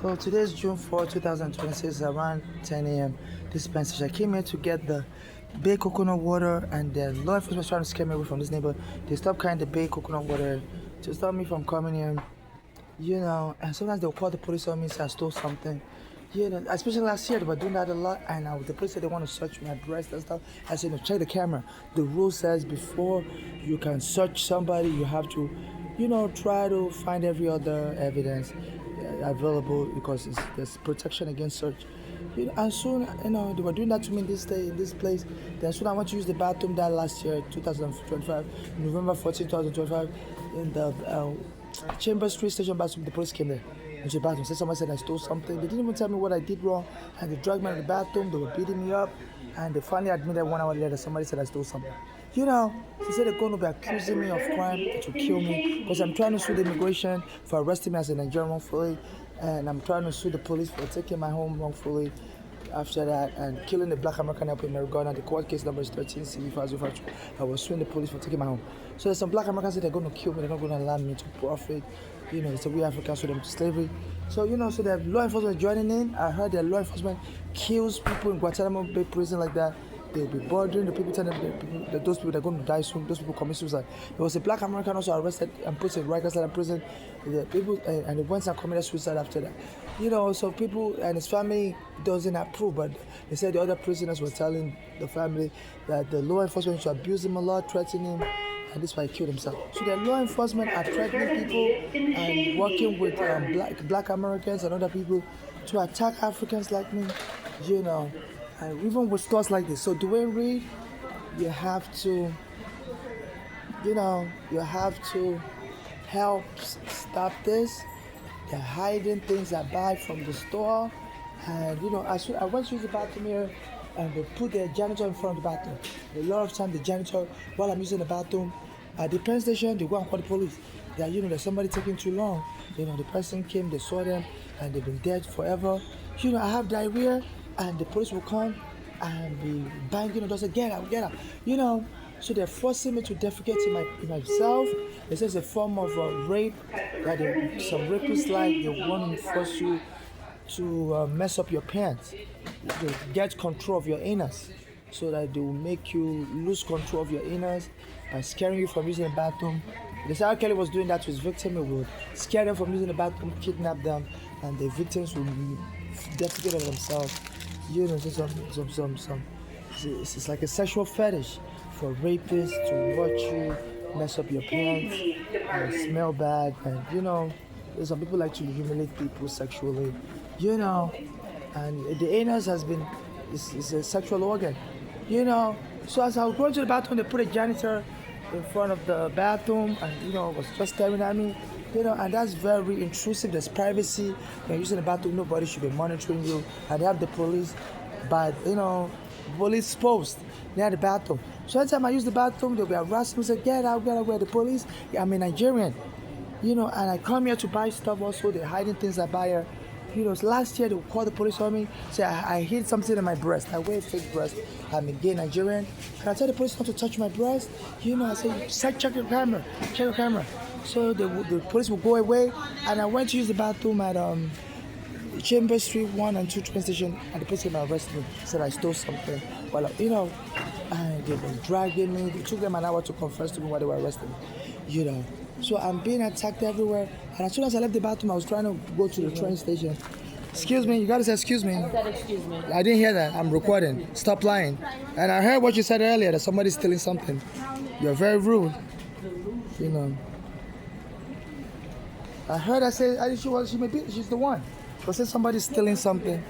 So today is June 4th, 2026, around 10 a.m. This is Station. I came here to get the bay coconut water, and the law enforcement was trying to scare me away from this neighbor. They stopped carrying the bay coconut water to stop me from coming here. And sometimes they'll call the police on me and say I stole something. Especially last year, they were doing that a lot, and the police said they want to search my breast and stuff. I said, no, check the camera. The rule says before you can search somebody, you have to, try to find every other evidence available because there's protection against search. And soon, they were doing that to me in this place. Then soon I went to use the bathroom that last year, 2025, November 14, 2025, in the Chambers Street Station bathroom. The police came there into the bathroom. Somebody said I stole something. They didn't even tell me what I did wrong, and they dragged me in the bathroom. They were beating me up, and they finally admitted 1 hour later somebody said I stole something. They said they're going to be accusing me of crime to kill me because I'm trying to sue the immigration for arresting me as a Nigerian wrongfully, and I'm trying to sue the police for taking my home wrongfully after that and killing the black American up in Marigona. The court case number is 13 CV5052. I was suing the police for taking my home. So there's some black Americans that they're going to kill me, they're not going to allow me to profit. It's a we Africans sold them to slavery. So so the law enforcement joining in. I heard that law enforcement kills people in Guantanamo Bay prison like that. They'll be bothering the people, telling them that those people that are going to die soon, those people commit suicide. There was a black American also arrested and put in Rikers Island prison. The people and they went and committed suicide after that. So people and his family doesn't approve, but they said the other prisoners were telling the family that the law enforcement should abuse him a lot, threaten him, and this is why he killed himself. So the law enforcement are threatening people and working with black Americans and other people to attack Africans like me, and even with stores like this. So Dwayne Reed, you have to help stop this. They're hiding things I buy from the store, and I went to use the bathroom here, and they put the janitor in front of the bathroom. A lot of time the janitor, while I'm using the bathroom, at the pen station, they go and call the police. That there's somebody taking too long. The person came, they saw them, and they've been dead forever. I have diarrhea, and the police will come and be banging on the door, say, get out. So they're forcing me to defecate in myself. It says a form of rape that some rapists they want to force you to mess up your pants. They get control of your anus so that they will make you lose control of your anus by scaring you from using the bathroom. The R. Kelly was doing that to his victim. He would scare them from using the bathroom, kidnap them, and the victims would defecate on themselves. It's like a sexual fetish for rapists to watch you mess up your pants and smell bad, and there's some people like to humiliate people sexually, and the anus is a sexual organ, So as I was going to the bathroom, they put a janitor in front of the bathroom, and was just staring at me. And that's very intrusive. There's privacy. When you're using the bathroom, nobody should be monitoring you. And they have the police, but police post near the bathroom. So anytime I use the bathroom, they'll be harassing me, say, get out, where the police. I'm a Nigerian, and I come here to buy stuff also. They're hiding things I buy here. Last year they would call the police on me, say I hid something in my breast. I wear a fake breast. I'm a gay Nigerian. Can I tell the police not to touch my breast? I say, check your camera. So the police will go away, and I went to use the bathroom at Chambers Street 1 and 2 train station, and the police came and arrested me. Said I stole something. Well, and they were dragging me. It took them an hour to confess to me why they were arresting me. So I'm being attacked everywhere. And as soon as I left the bathroom, I was trying to go to the train station. Excuse me, you gotta say excuse me. I said excuse me. I didn't hear that. I'm recording. Stop lying. And I heard what you said earlier, that somebody's stealing something. You're very rude. I heard she's the one. She said somebody's stealing something.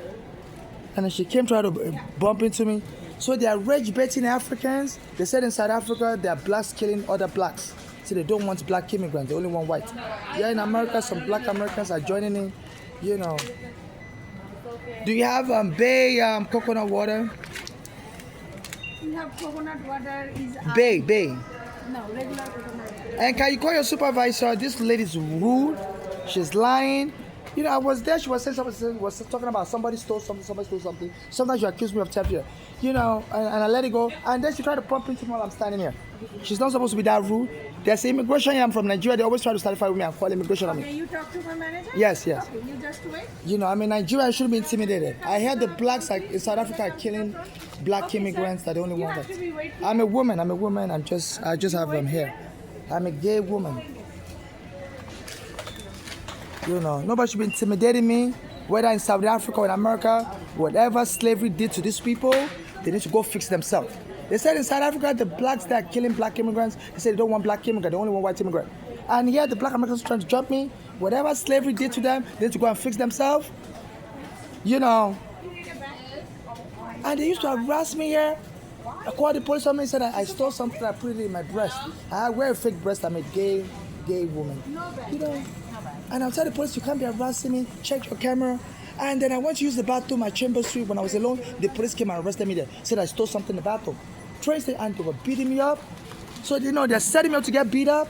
And then she came trying to bump into me. So they are rage baiting Africans. They said in South Africa, they are blacks killing other blacks. So they don't want black immigrants, they only want white. In America, some black Americans are joining in, Do you have bay coconut water? We have coconut water. Bay. No, regular coconut water. And can you call your supervisor? This lady's rude. She's lying. You know, I was there. She was saying something. Was talking about somebody stole something. Somebody stole something. Sometimes you accuse me of theft here. You know, and I let it go. And then she tried to pump into me while I'm standing here. She's not supposed to be that rude. There's immigration here. I'm from Nigeria. They always try to start a fight with me and call immigration on me. Okay, you talk to my manager? Yes, yes. Okay, you just wait. You know, I mean, Nigeria shouldn't be intimidated. I heard the blacks like in South Africa are killing black Okay, immigrants. sir, That the only you one have that. to be waiting. I'm a woman. I just have them here. I'm a gay woman. You know, nobody should be intimidating me, whether in South Africa or in America. Whatever slavery did to these people, they need to go fix themselves. They said in South Africa, the blacks that are killing black immigrants, they said they don't want black immigrants, they only want white immigrants. And here, the black Americans are trying to jump me. Whatever slavery did to them, they need to go and fix themselves. You know. And they used to harass me here. I called the police on me and said I stole something, I put it in my breast. I wear a fake breast, I'm a gay woman. You know. And I'll tell the police, you can't be harassing me, check your camera. And then I went to use the bathroom at Chamber Street when I was alone. The police came and arrested me there. Said I stole something in the bathroom. Trace it and they were beating me up. So, you know, they're setting me up to get beat up.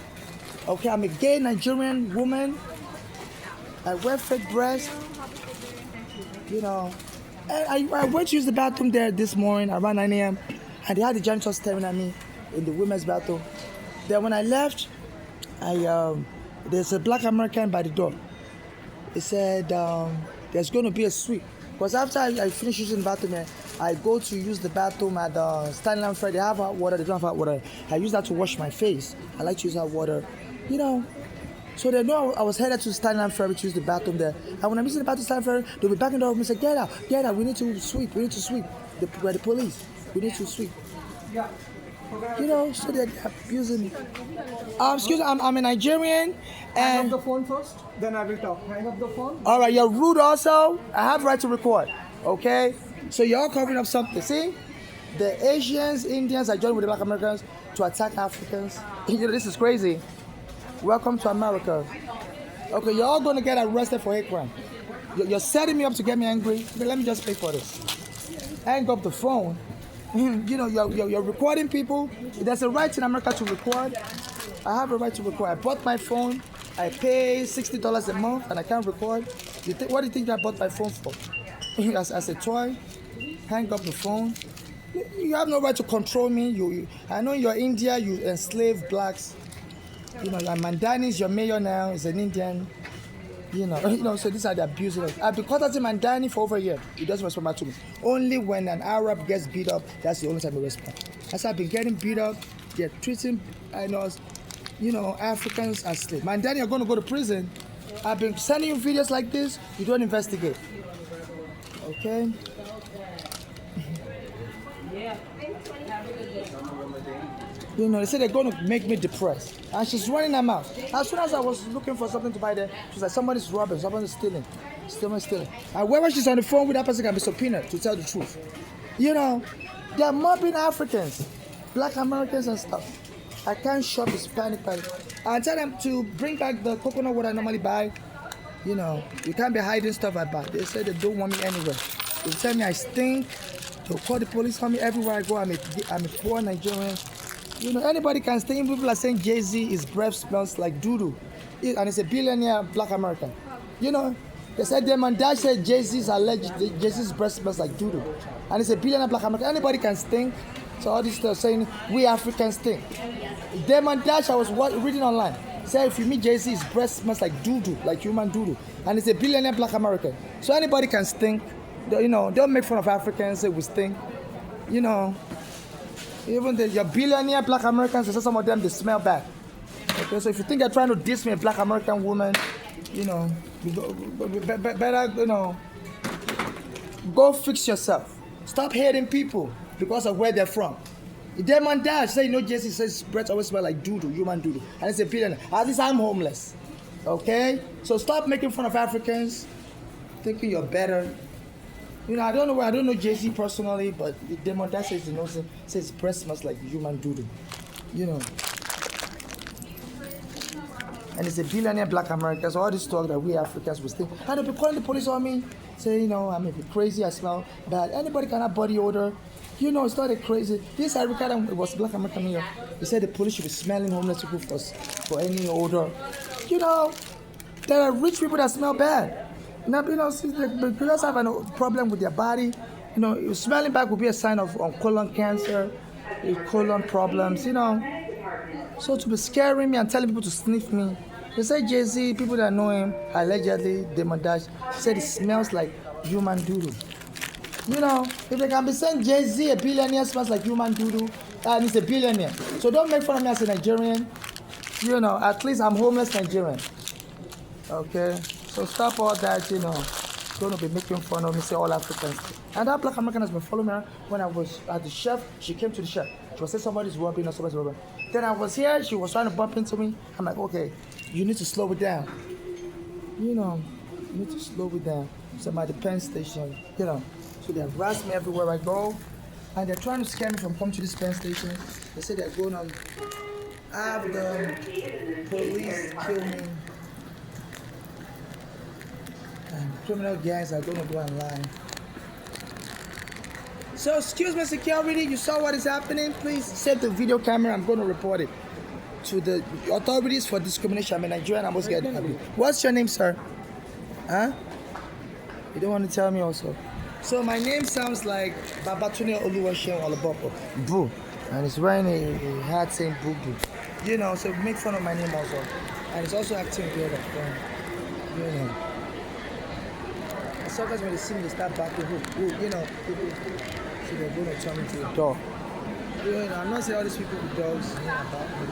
Okay, I'm a gay Nigerian woman. I wear fake breasts. You know. And I went to use the bathroom there this morning around 9 a.m. And they had the janitors staring at me in the women's bathroom. Then when I left, there's a black American by the door. He said there's going to be a sweep. Because after I finish using the bathroom, I go to use the bathroom at Stanley Fair. They have hot water, they don't have hot water. I use that to wash my face. I like to use hot water, you know. So they know I was headed to Stanley Fair to use the bathroom there. And when I'm using the bathroom Stanley Fair, they'll be backing the door and say, get out, we need to sweep. We're the police, we need to sweep. You know, so they're abusing me. Excuse me, I'm a Nigerian. Hang And up the phone first, then I will talk. Hang up the phone. all right, you're rude also. I have right to record, okay? So you're all covering up something. See? The Asians, Indians are joining with the black Americans to attack Africans. You know, this is crazy. Welcome to America. Okay, you're all going to get arrested for hate crime. You're setting me up to get me angry. Okay, let me just pay for this. Hang up the phone. You know, you're recording people. There's a right in America to record. I have a right to record. I bought my phone. I pay $60 a month and I can't record. What do you think I bought my phone for? as a toy? Hang up the phone. You have no right to control me. I know you're India. You enslave blacks. You know, Mandani is your mayor now. He's an Indian. You know, so these are the abusers. I've been contacting Mandani for over a year. He doesn't respond back to me. Only when an Arab gets beat up, that's the only time he responds. As I've been getting beat up, they're treating, Africans as slaves. Mandani, you're going to go to prison. I've been sending you videos like this. You don't investigate. Okay? You know, they say they're going to make me depressed. And she's running her mouth. As soon as I was looking for something to buy there, she's like, somebody's robbing, somebody's stealing. Someone's stealing. And wherever she's on the phone with, that person can be subpoenaed to tell the truth. You know, they're mobbing Africans, black Americans and stuff. I can't shop this panic. I tell them to bring back the coconut water I normally buy. You know, you can't be hiding stuff I buy. They say they don't want me anywhere. They tell me I stink. They'll call the police on me everywhere I go. I'm a poor Nigerian. You know, anybody can stink. People are saying Jay-Z, his breath smells like doo-doo. And he's a billionaire black American. You know, they said Damon Dash said Jay-Z's breath smells like doo-doo. And he's a billionaire black American. Anybody can stink. So all this stuff saying we Africans stink. Damon Dash, I was reading online, said if you meet Jay-Z, his breath smells like doo-doo, like human doo-doo. And he's a billionaire black American. So anybody can stink. You know, don't make fun of Africans, say we stink. You know, even your billionaire black Americans, they say some of them, they smell bad. Okay, so if you think you're trying to diss me, a black American woman, you know, better, you know, go fix yourself. Stop hating people because of where they're from. Damon Dash say, you know, Jesse says breath always smell like doo-doo, human doo-doo. And it's a billionaire. At least I'm homeless. Okay? So stop making fun of Africans, thinking you're better. You know, I don't know Jay-Z personally, but Damon Dash says, you know, says breath smells like human doo-doo. You know. And it's a billionaire black American, so all this talk that we Africans will think. And they'll be calling the police on me, saying, you know, I'm a bit crazy, I smell bad. Anybody can have body odor. You know, it's not a crazy. This I recorded, it was black American here. He said the police should be smelling homeless people for any odor. You know, there are rich people that smell bad. Now, see, the girls have a problem with their body. Smelling bad could be a sign of colon cancer, colon problems. So to be scaring me and telling people to sniff me. They say Jay-Z, people that know him, allegedly, Damon Dash, said it smells like human doodle. If they can be saying Jay-Z, a billionaire, smells like human doodle, and he's a billionaire. So don't make fun of me as a Nigerian. At least I'm homeless Nigerian. Okay? So stop all that, going to be making fun of me, say all Africans. And that black American has been following me around. When I was at the chef, she came to the chef. She was saying somebody's robbing or somebody's robbing. Then I was here, she was trying to bump into me. I'm like, okay, you need to slow it down. You need to slow it down. So I'm at the Penn station, So they harass me everywhere I go. And they're trying to scare me from coming to this Penn station. They say they're going to have the police kill me. And criminal gangs are going to go online. So excuse me, security, you saw what is happening? Please save the video camera. I'm going to report it to the authorities for discrimination. I'm a Nigerian, I must get happy. What's your name, sir? Huh? You don't want to tell me also? So my name sounds like Babatunde Oluwaseun Olabopo. Boo. And it's wearing a hat saying boo boo. So make fun of my name also. And it's also acting weird. Sometimes when they see me, they start backing. People, so they're going to turn me to a dog. I'm not saying all these people with dogs, about me.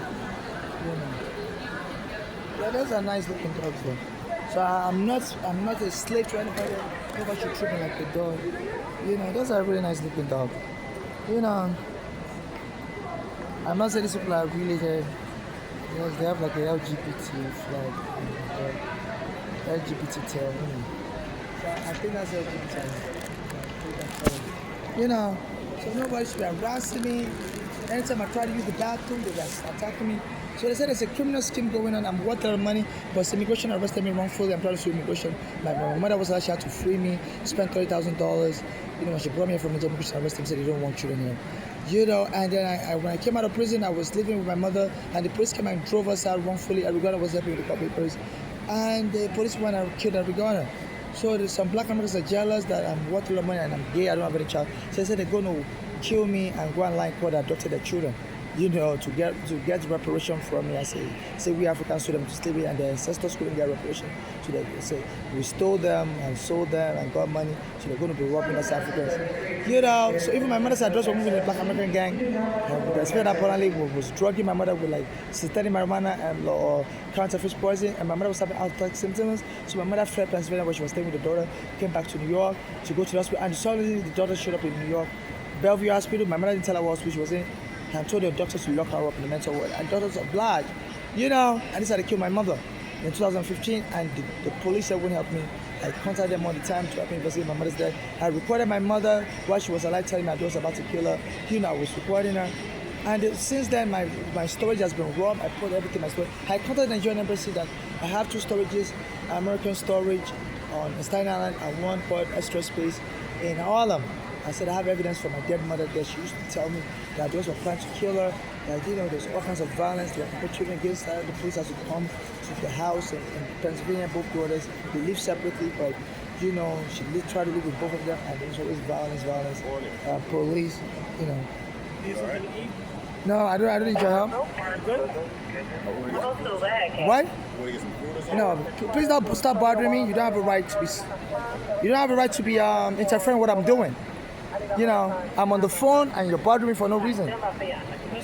Yeah, those are nice looking dogs though. So I'm not a slave to anybody. Nobody should treat me like a dog. Those are really nice looking dogs. I'm not saying these people are really there. Yes, they have like a LGBT flag, LGBT tail. So I think that's LGBT. So nobody should be harassing me. Anytime I try to use the bathroom, they're attacking me. So they said there's a criminal scheme going on. I'm worth a lot of money, but immigration arrested me wrongfully. I'm trying to sue immigration. My mother was actually had to free me, spend $30,000. When she brought me here from the immigration arrested me, said they don't want children here. And then when I came out of prison, I was living with my mother, and the police came and drove us out wrongfully. Arigona was helping with the papers, and the police went and killed Arigona. So there's some black Americans are jealous that I'm worth a lot of money and I'm gay, I don't have any child. So they said they're going to kill me and go online court adopted their children, to get reparation from me. I say we Africans sue them to slavery and their ancestors couldn't get reparation. So they say we stole them and sold them and got money, so they're going to be robbing us Africans. So even my mother's address was moving in a black American gang. The spirit apparently was drugging my mother with like synthetic marijuana or counterfeit poison, and my mother was having outbreak symptoms. So my mother fled Pennsylvania where she was staying with the daughter, came back to New York to go to the hospital, and suddenly the daughter showed up in New York, Bellevue Hospital. My mother didn't tell her what hospital she was in, and told the doctors to lock her up in the mental ward. And doctors obliged, and decided to kill my mother in 2015. And the police said wouldn't help me. I contacted them all the time to help me investigate my mother's death. I recorded my mother while she was alive, telling me I was about to kill her. I was recording her. And since then, my storage has been robbed. I put everything in my storage. I contacted the Nigerian embassy that I have 2 storages, American storage on Staten Island and one called Extra Space in Harlem. I said I have evidence from my dead mother there. She used to tell me that those were planning to kill her. That there's all kinds of violence. They were children against her. The police has to come to the house in Pennsylvania. Both daughters, they live separately, but she tried to live with both of them, and there's always violence. Police, No, I don't need your help. What? No, please don't stop bothering me. You don't have a right to be. You don't have a right to be interfering with what I'm doing. I'm on the phone and you're bothering me for no reason. It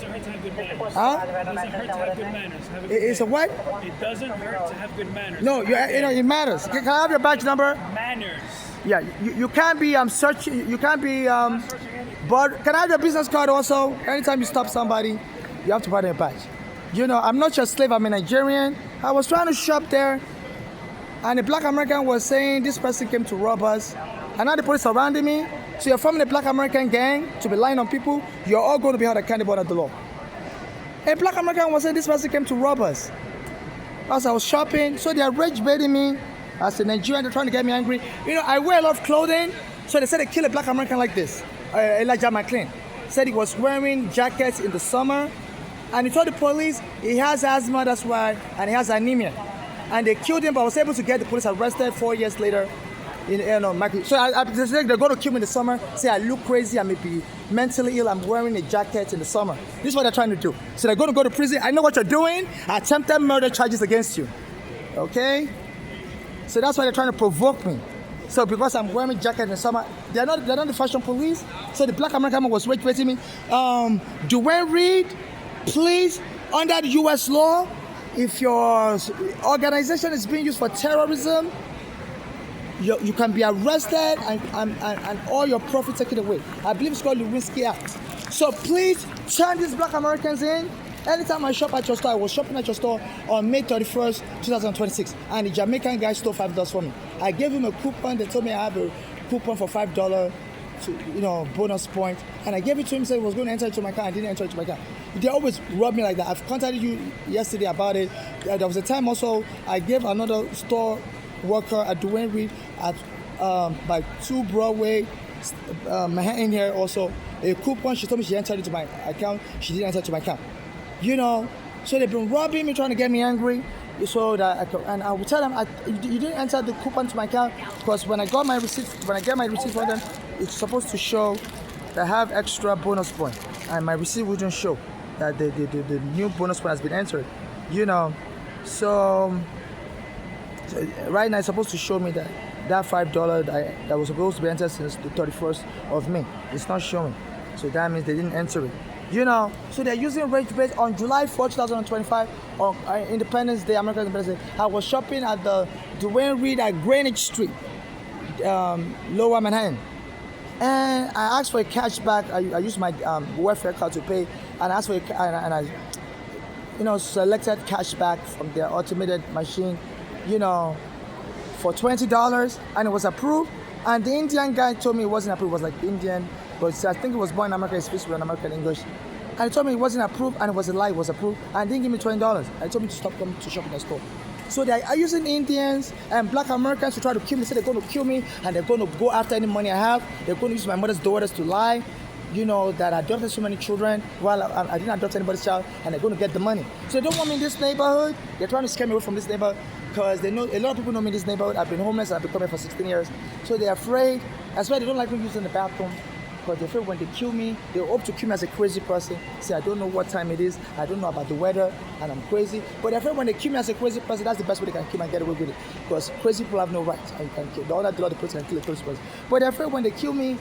doesn't hurt to have good manners. Huh? It doesn't hurt to have good manners. It's a what? It doesn't hurt to have good manners. No, it matters. Can I have your badge number? Manners. Yeah, you can't be searching. You can't be But can I have your business card also? Anytime you stop somebody, you have to provide a badge. I'm not your slave. I'm a Nigerian. I was trying to shop there, and a black American was saying this person came to rob us, and now the police surrounding me. So you're forming a black American gang to be lying on people. You're all going to be held accountable under the law. A black American was saying this person came to rob us. As I was shopping, so they are rage baiting me. As a Nigerian, they're trying to get me angry. I wear a lot of clothing, so they said they kill a black American like this. Elijah McClain said he was wearing jackets in the summer, and he told the police he has asthma, that's why, and he has anemia. and they killed him, but I was able to get the police arrested 4 years later. So they say they're going to kill me in the summer. Say I look crazy, I may be mentally ill. I'm wearing a jacket in the summer. This is what they're trying to do. So they're going to go to prison. I know what you're doing. Attempted murder charges against you. Okay. So that's why they're trying to provoke me. So because I'm wearing a jacket in the summer, they're not the fashion police. So the black American man was waiting me. Dwayne Reed, please, under the U.S. law, if your organization is being used for terrorism, you can be arrested and all your profits taken away. I believe it's called the Lewinsky Act. So please turn these black Americans in. Anytime I shop at your store, I was shopping at your store on May 31st, 2026, and the Jamaican guy stole $5 from me. I gave him a coupon. They told me I have a coupon for $5 to, bonus point, and I gave it to him. Said he was going to enter into my car. I didn't enter into my car. They always rub me like that. I've contacted you yesterday about it. There was a time also I gave another store worker at Dwayne Reed at by 2 Broadway, Manhattan here also a coupon. She told me she entered into my account. She didn't enter into my account. So they've been robbing me, trying to get me angry. So that I will tell them you didn't enter the coupon to my account, because when I get my receipt from them, it's supposed to show that I have extra bonus point, and my receipt wouldn't show that the new bonus point has been entered. So right now it's supposed to show me that $5 that was supposed to be entered since the 31st of May. It's not showing. So that means they didn't enter it. So they're using rage bait. On July 4, 2025, on Independence Day, American Independence Day, I was shopping at the Dwayne Reed at Greenwich Street, Lower Manhattan. And I asked for a cashback. I used my welfare card to pay, and I asked for and I selected cashback from their automated machine, for $20, and it was approved. And the Indian guy told me it wasn't approved. It was like Indian, but I think it was born in America. He speaks with American English. And he told me it wasn't approved, and it was a lie. It was approved, and didn't give me $20. I told me to stop coming to shop in the store. So they are using Indians and black Americans to try to kill me. They say they're going to kill me, and they're going to go after any money I have. They're going to use my mother's daughters to lie, that I adopted so many children while I didn't adopt anybody's child, and they're going to get the money. So they don't want me in this neighborhood. They're trying to scare me away from this neighborhood, because they know a lot of people know me in this neighborhood. I've been homeless. I've been coming for 16 years. So they're afraid. That's why they don't like me using the bathroom. Because they're afraid when they kill me, they hope to kill me as a crazy person. Say, I don't know what time it is, I don't know about the weather, and I'm crazy. But they're afraid when they kill me as a crazy person, that's the best way they can kill me and get away with it. Because crazy people have no rights, and you can kill. The other the person can kill a crazy person. But they're afraid when they kill me,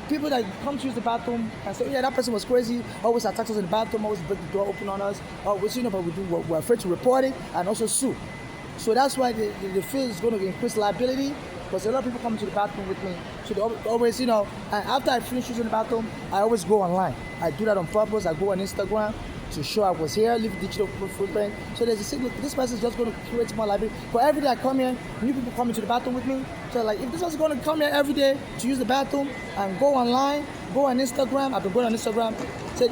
people that come to use the bathroom and say, yeah, that person was crazy, always attacks us in the bathroom, always break the door open on us, always, but we're afraid to report it and also sue. So that's why they feel it's going to increase liability. Because a lot of people come to the bathroom with me. So they always, and after I finish using the bathroom, I always go online. I do that on purpose. I go on Instagram to show I was here, leave digital footprint. So there's a signal, this person is just going to create more liability. But every day I come here, new people come into the bathroom with me. So if this person's going to come here every day to use the bathroom and go online, go on Instagram, I've been going on Instagram. So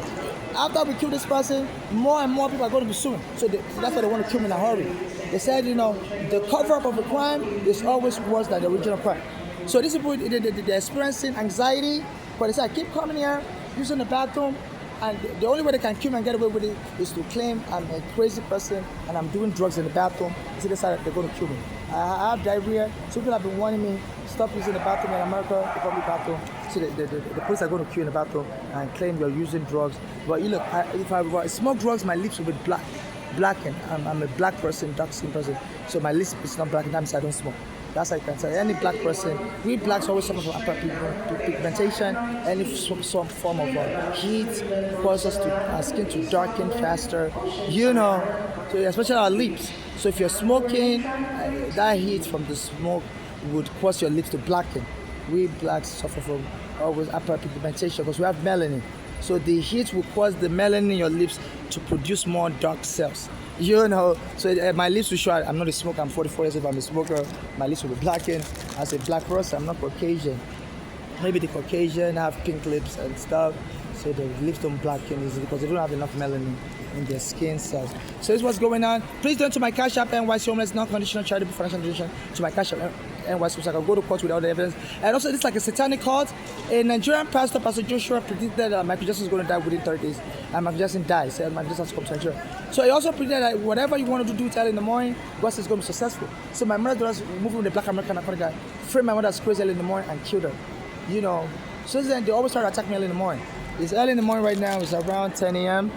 after we kill this person, more and more people are going to be suing. So that's why they want to kill me in a hurry. They said, the cover-up of a crime is always worse than the original crime. So these people, they're experiencing anxiety, but they say, I keep coming here, using the bathroom, and the only way they can kill me and get away with it is to claim I'm a crazy person and I'm doing drugs in the bathroom. So they decided they're going to kill me. I have diarrhea. So people have been warning me, stop using the bathroom in America, the public bathroom. So the police are going to kill you in the bathroom and claim you're using drugs. But look, if I smoke drugs, my lips will be blackened. I'm a black person, dark skin person. So my lips is not blackened, that means I don't smoke. That's how I can tell. Any black person, we blacks always suffer from pigmentation. Any some form of heat causes our skin to darken faster. So especially our lips. So if you're smoking, that heat from the smoke would cause your lips to blacken. We blacks suffer from always hyperpigmentation because we have melanin. So the heat will cause the melanin in your lips to produce more dark cells. So my lips will show I'm not a smoker. I'm 44 years old. I'm a smoker. My lips will be blackened. As a black person, I'm not Caucasian. Maybe the Caucasian have pink lips and stuff. So the lips don't blacken easily because they don't have enough melanin in their skin cells. So this is what's going on. Please donate to my Cash App, NYC Homeless Non-Conditional Charitable Financial Donation, to my Cash App, NYC, so I can go to court with all the evidence. And also, it's like a satanic cult. A Nigerian pastor, Pastor Joshua, predicted that Michael Jackson is going to die within 30 days. And Michael Jackson died, so Michael Jackson has come to Nigeria. So he also predicted that whatever you want to do early in the morning, God is going to be successful. So my mother was moving with the Black American narcotic guy, framed my mother's crazy early in the morning and killed her. You know, so then they always try to attack me early in the morning. It's early in the morning right now, it's around 10 a.m.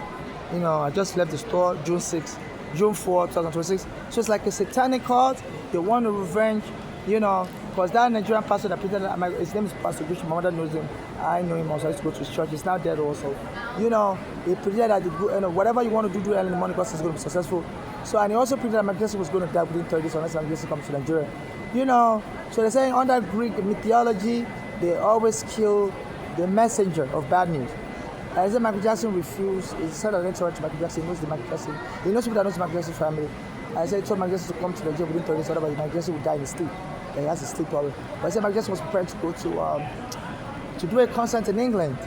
You know, I just left the store June 4, 2026. So it's like a satanic cult. They want to revenge, you know, because that Nigerian pastor that predicted, his name is Pastor Gucci. My mother knows him. I know him also. I used to go to his church. He's now dead also. You know, he predicted that whatever you want to do early in the morning, God is going to be successful. So, and he also predicted that Michael Jackson was going to die within 30 days unless Michael Jackson comes to Nigeria. You know, so they're saying under Greek mythology, they always kill the messenger of bad news. I said Michael Jackson refused. He said I didn't talk to Michael Jackson. He knows the Michael Jackson. He knows people that knows the Michael Jackson family. I said he told Michael Jackson to come to Nigeria within 30 days, otherwise Michael Jackson would die in his sleep. He has a sleep problem. But I said Michael Jackson was prepared to go to do a concert in England.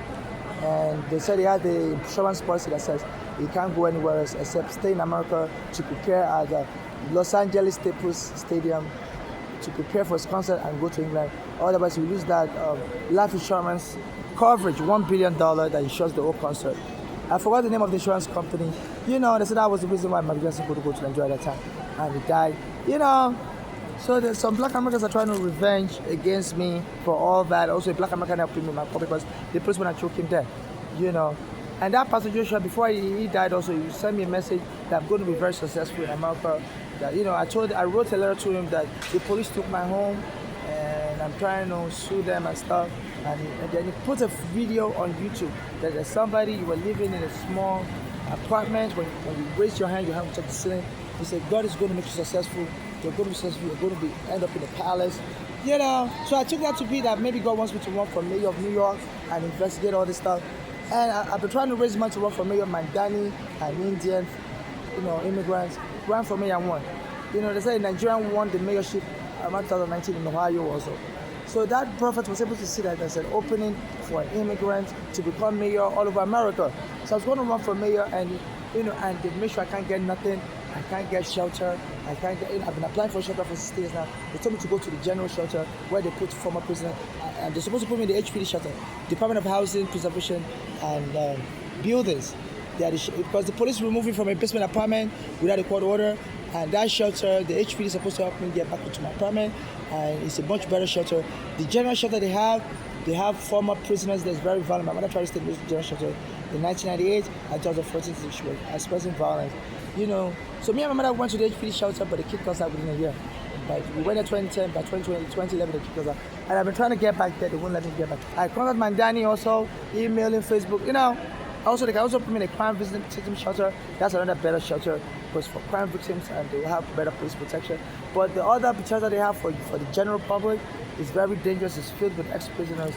And they said he had the insurance policy that says he can't go anywhere else except stay in America to prepare at the Los Angeles Staples Stadium to prepare for his concert and go to England. Otherwise, he will lose that life insurance coverage, $1 billion that insures the whole concert. I forgot the name of the insurance company. You know, they said that was the reason why Michael Jackson couldn't go to Nigeria at that time. And he died. You know, so there's some Black Americans are trying to revenge against me for all that. Also, a Black American helped me in my car because the policeman had choked him dead. You know. And that Pastor Joshua, before he died also, he sent me a message that I'm going to be very successful in America. That, you know, I wrote a letter to him that the police took my home and I'm trying to sue them and stuff. And then he put a video on YouTube that there's somebody, you were living in a small apartment, when you raise your hand, you have to touch the ceiling. He said, God is going to make you successful. You're going to be successful. You're going to end up in the palace. You know, so I took that to be that maybe God wants me to run for mayor of New York and investigate all this stuff. And I've been trying to raise money to run for mayor of Mandani, an Indian, you know, immigrants. Ran for mayor and won. You know, they say Nigerian won the mayorship around 2019 in Ohio also. So that prophet was able to see that there's an opening for an immigrant to become mayor all over America. So I was going to run for mayor, and you know, and they make sure I can't get nothing, I can't get shelter, I can't get. I've been applying for shelter for 6 days now. They told me to go to the general shelter where they put former prisoners, and they're supposed to put me in the HPD shelter, Department of Housing, Preservation, and Buildings. Because the police removed me from a basement apartment without a court order, and that shelter, the HPD is supposed to help me get back into my apartment, and it's a much better shelter. The general shelter they have former prisoners that's very violent. My mother tried to stay in the general shelter in 1998 and 2014 she was expressing violence. You know, so me and my mother went to the HPD shelter, but they kicked us out within a year. But we went at 2010, by 2011 they kicked us out. And I've been trying to get back there, they won't let me get back. I contacted Mandani also, emailing, Facebook, you know. Also, they can also put me in a crime victim shelter. That's another better shelter because for crime victims and they have better police protection. But the other shelter they have for the general public is very dangerous. It's filled with ex-prisoners.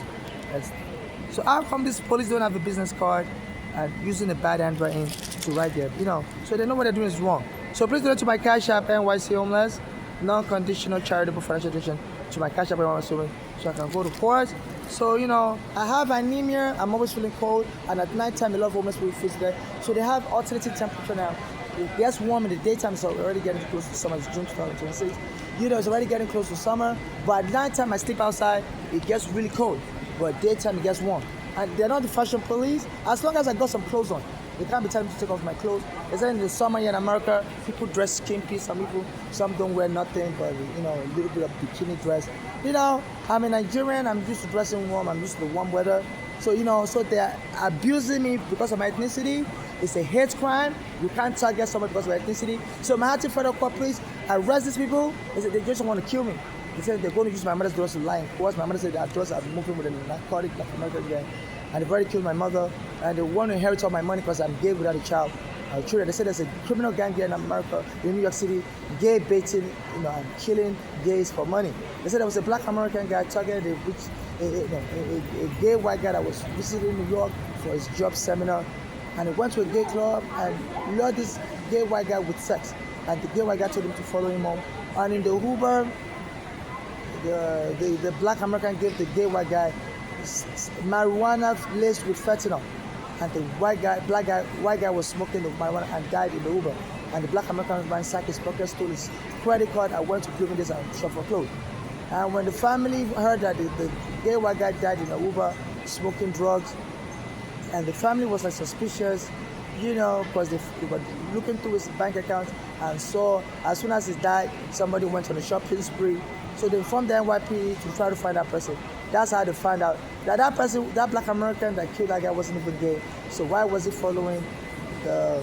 So how come these police don't have a business card and using a bad handwriting to write there? You know, so they know what they're doing is wrong. So please donate to my Cash App, NYC Homeless, non-conditional charitable financial donation to my Cash App, NYC Homeless, so I can go to court. So, you know, I have anemia, I'm always feeling cold, and at night time a lot of homeless people freeze there. So they have alternating temperature now. It gets warm in the daytime, so we're already getting close to summer. It's June 2026. You know, it's already getting close to summer, but at night time I sleep outside, it gets really cold. But daytime it gets warm. And they're not the fashion police. As long as I got some clothes on, they can't be telling me to take off my clothes. They say in the summer here in America, people dress skimpy. Some don't wear nothing, but you know, a little bit of bikini dress. You know, I'm a Nigerian. I'm used to dressing warm. I'm used to the warm weather. So you know, so they're abusing me because of my ethnicity. It's a hate crime. You can't target someone because of ethnicity. So Manhattan Federal Court, please arrest these people. They said they just want to kill me. They said they're going to use my mother's drugs to lie. Of course, my mother said that drugs are moving with a narcotic like American guy. And they've already killed my mother, and they want to inherit all my money because I'm gay without a child. Children, they said there's a criminal gang here in America, in New York City, gay baiting, you know, and killing gays for money. They said there was a Black American guy targeted a gay white guy that was visiting New York for his job seminar, and he went to a gay club and lured this gay white guy with sex, and the gay white guy told him to follow him home. And in the Uber, the Black American gave the gay white guy marijuana laced with fentanyl, and the white guy was smoking the marijuana and died in the Uber. And the Black American ransacked his pocket, stole his credit card, and went to Bloomingdale's and shop for clothes. And when the family heard that the gay white guy died in an Uber smoking drugs, and the family was like suspicious, because they were looking through his bank account and saw as soon as he died, somebody went on a shopping spree. So they informed the NYPD to try to find that person. That's how they found out that person, that black American that killed that guy, wasn't even gay. So why was he following the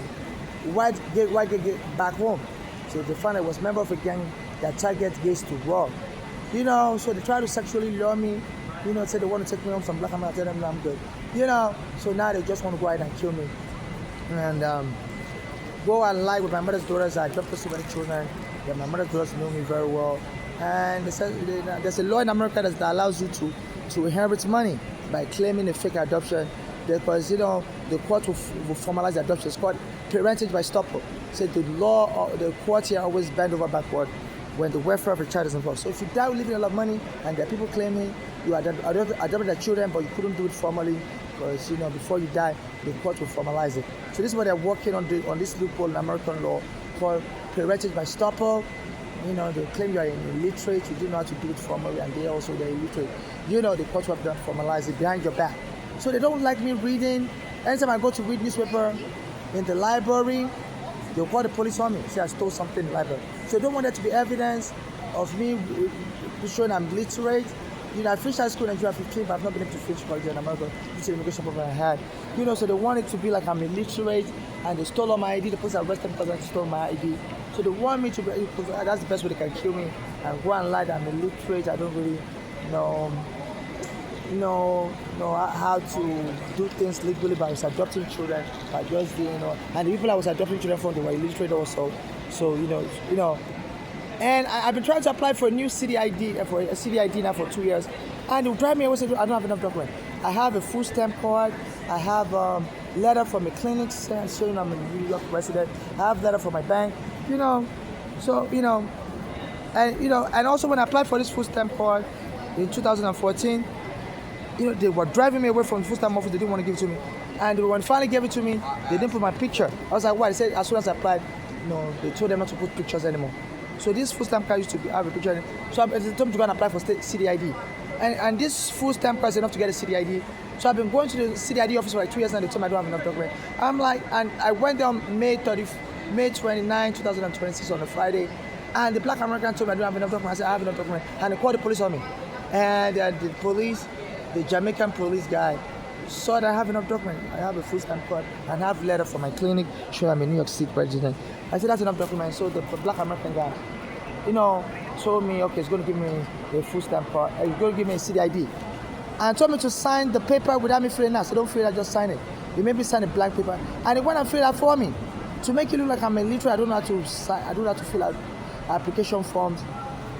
white gay back home? So they found it was a member of a gang that targets gays to rob. So they try to sexually lure me, say they want to take me home some black American, tell them I'm good. So now they just want to go ahead and kill me. And go and lie with my mother's daughters. I adopted so many children. Yeah, my mother's daughters know me very well. And they said there's a law in America that allows you to inherit money by claiming a fake adoption, because the court will formalize the adoption. It's called parentage by stopper. So the law, the court here always bend over backward when the welfare of a child is involved. So if you die leaving a lot of money and there are people claiming you adopted their children but you couldn't do it formally, because before you die the court will formalize it. So this is what they're working on this loophole in American law called parentage by stopper. They claim you are illiterate, you don't know how to do it formally, and they're illiterate. The court will formalize it behind your back. So they don't like me reading. Anytime I go to read newspaper in the library, they'll call the police on me, say I stole something in the library. So they don't want there to be evidence of me showing I'm literate. I finished high school in Nigeria 15, but I've not been able to finish college in America. This is the immigration problem I had. So they want it to be like I'm illiterate, and they stole all my ID. The police arrested me because I stole my ID. So they want me to be, that's the best way they can kill me, and go and lie that I'm illiterate. I don't really know how to do things legally by adopting children, by just doing, and the people I was adopting children from, they were illiterate also. So, and I've been trying to apply for a new city ID now for 2 years, and it will drive me away. I don't have enough documents. I have a full stamp card. I have a letter from a clinic showing I'm a New York resident. I have a letter from my bank. And also when I applied for this full stamp card in 2014, they were driving me away from the full stamp office. They didn't want to give it to me, and when they finally gave it to me, they didn't put my picture. I was like, why? They said as soon as I applied, they told them not to put pictures anymore. So this full stamp card used to have a picture. So I told them to go and apply for city ID. And this full stamp card is enough to get a city ID. So I've been going to the city ID office for like 2 years now. They told me I don't have enough document. I'm like, and I went there on May 29, 2026 on a Friday. And the black American told me I don't have enough document. I said I have enough document. And they called the police on me. And the Jamaican police guy, saw that I have enough document. I have a full stamp card and I have a letter from my clinic showing I'm a New York City resident. I said that's enough document. So the black American guy, told me, okay, he's going to give me a full stamp card. He's going to give me a city ID. And told me to sign the paper without me filling it out. So don't fill it out, just sign it. He made me sign a blank paper. And he went and filled it out for me. To make it look like I'm illiterate, I don't know how to sign, I don't know how to fill out application forms.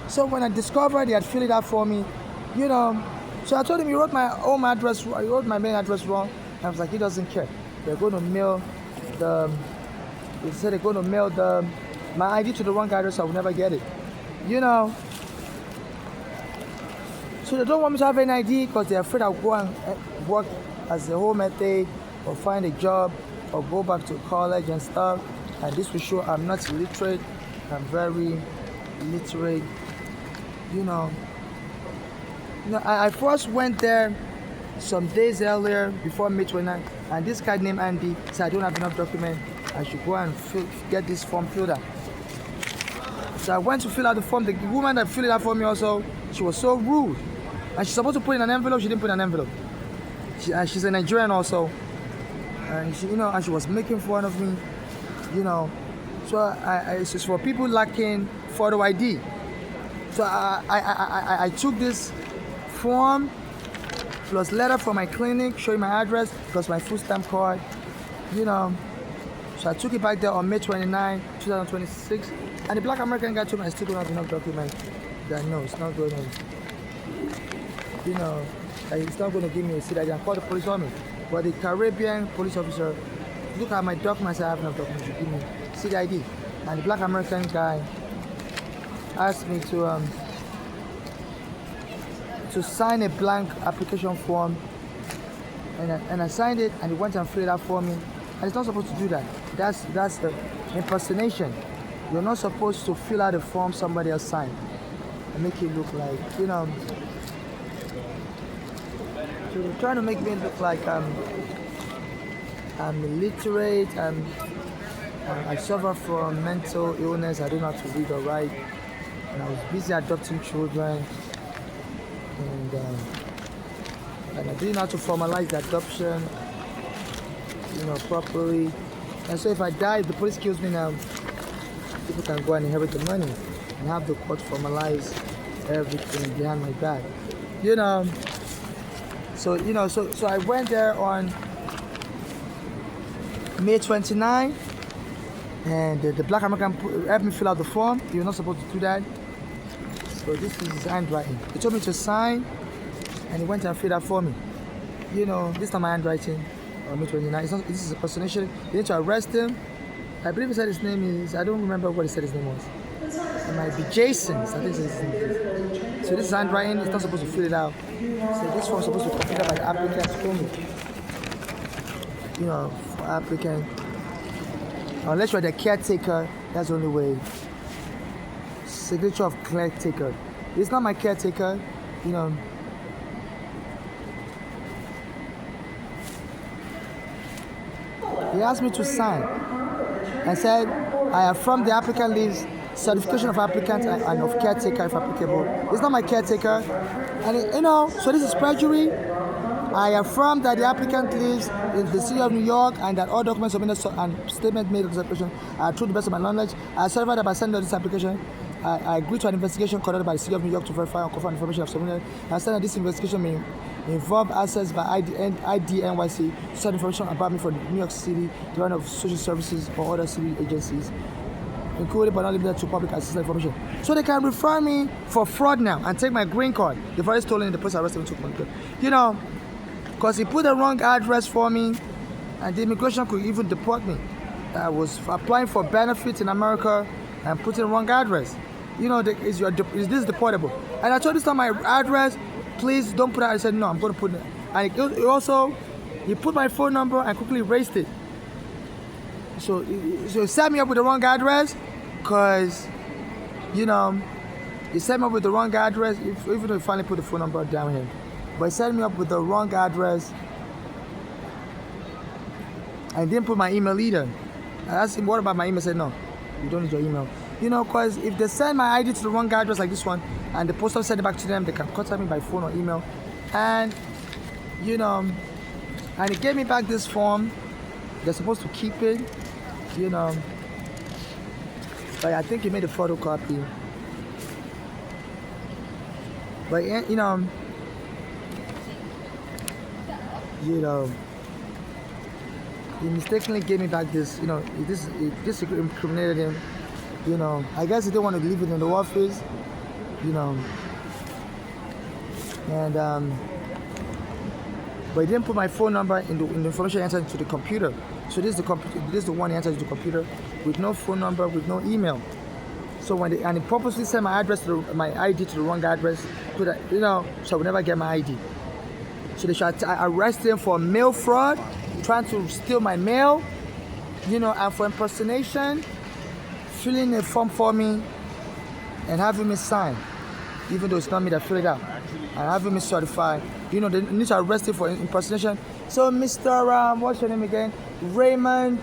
So when I discovered he had filled it out for me, so I told him he wrote my home address, he wrote my main address wrong. And I was like, he doesn't care. They're going to mail they said they're going to mail my ID to the wrong address, so I will never get it. So they don't want me to have an ID because they're afraid I'll go and work as a home aide or find a job or go back to college and stuff. And this will show I'm not illiterate. I'm very illiterate. I first went there some days earlier before May 29, and this guy named Andy said I don't have enough document. I should go and get this form filled out. So I went to fill out the form. The woman that filled it out for me also, she was so rude. And she's supposed to put in an envelope, she didn't put in an envelope. She's a Nigerian also. And she, and she was making fun of me, So it's just for people lacking photo ID. So I took this form plus letter from my clinic showing my address plus my full stamp card, So I took it back there on May 29, 2026. And the black American guy told me I still don't have enough documents. That no, it's not going to, it's not going to give me a city ID. I called the police on me. But the Caribbean police officer, look at my documents, I have enough documents to give me city ID. And the black American guy asked me to sign a blank application form. And I signed it, and he went and filled it out for me. And it's not supposed to do that. That's the impersonation. You're not supposed to fill out a form somebody else signed. and make it look like, so they're trying to make me look like I'm illiterate, and I suffer from mental illness. I don't know how to read or write, and I was busy adopting children, and I didn't know how to formalize the adoption, properly. And so if I die, if the police kills me now, people can go and inherit the money and have the court formalize everything behind my back. So I went there on May 29, and the black American helped me fill out the form. You're not supposed to do that. So this is his handwriting. He told me to sign, and he went and filled out for me. This time my handwriting on May 29. This is a personation. They need to arrest him. I believe he said his name is, I don't remember what he said his name was. It might be Jason. I think it's his name. So this is handwriting. It's not supposed to fill it out. So this one's supposed to be completed by the applicant for me. For applicant. Unless you're the caretaker, that's the only way. Signature of caretaker. It's not my caretaker. He asked me to sign and said, I affirm the applicant leaves certification of applicant and of caretaker if applicable. It's not my caretaker. And so this is perjury. I affirm that the applicant lives in the city of New York and that all documents submitted and statements made of this application are true to the best of my knowledge. I certify that by sending this application, I agree to an investigation conducted by the city of New York to verify and confirm information I've submitted. I said that this investigation may involve access by IDNYC to certain information about me from New York City, Department of Social Services or other city agencies, including but not limited to public assistance information. So they can refer me for fraud now and take my green card. They've already stolen the person arrested me took my green card. Because he put the wrong address for me, and the immigration could even deport me. I was applying for benefits in America and putting the wrong address. Is this deportable? And I told this time my address, please don't put that. I said, no, I'm going to put it. And he put my phone number and quickly erased it. So he set me up with the wrong address, because, he set me up with the wrong address, even though he finally put the phone number down here. But he set me up with the wrong address. I didn't put my email either. I asked him, what about my email? He said, no, you don't need your email. Because if they send my ID to the wrong address like this one, and the post office send it back to them, they can contact me by phone or email. And, and he gave me back this form. They're supposed to keep it, But I think he made a photocopy. But, he mistakenly gave me back this, this incriminated him, I guess he didn't want to leave it in the office, and, but he didn't put my phone number in the information he entered into the computer. So this is the one he entered into the computer with no phone number, with no email. So and he purposely sent my my ID to the wrong address, so I would never get my ID. So they should arrest him for mail fraud, trying to steal my mail, and for impersonation, filling a form for me and having me sign, even though it's not me that filled it out, and having me certify. They need to arrest him for impersonation. So Mr. What's your name again? Raymond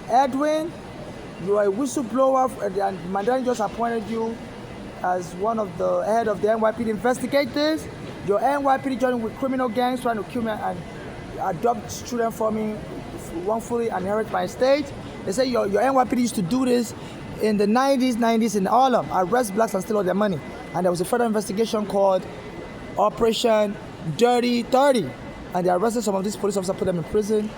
Edwin, you are a whistleblower, and Mandarin just appointed you as one of the head of the NYPD investigators. Your NYPD joining with criminal gangs trying to kill me and adopt children for me wrongfully and inherit my estate. They say your NYPD used to do this in the 90s in Harlem, arrest blacks and steal all their money. And there was a further investigation called Operation Dirty 30. And they arrested some of these police officers, put them in prison,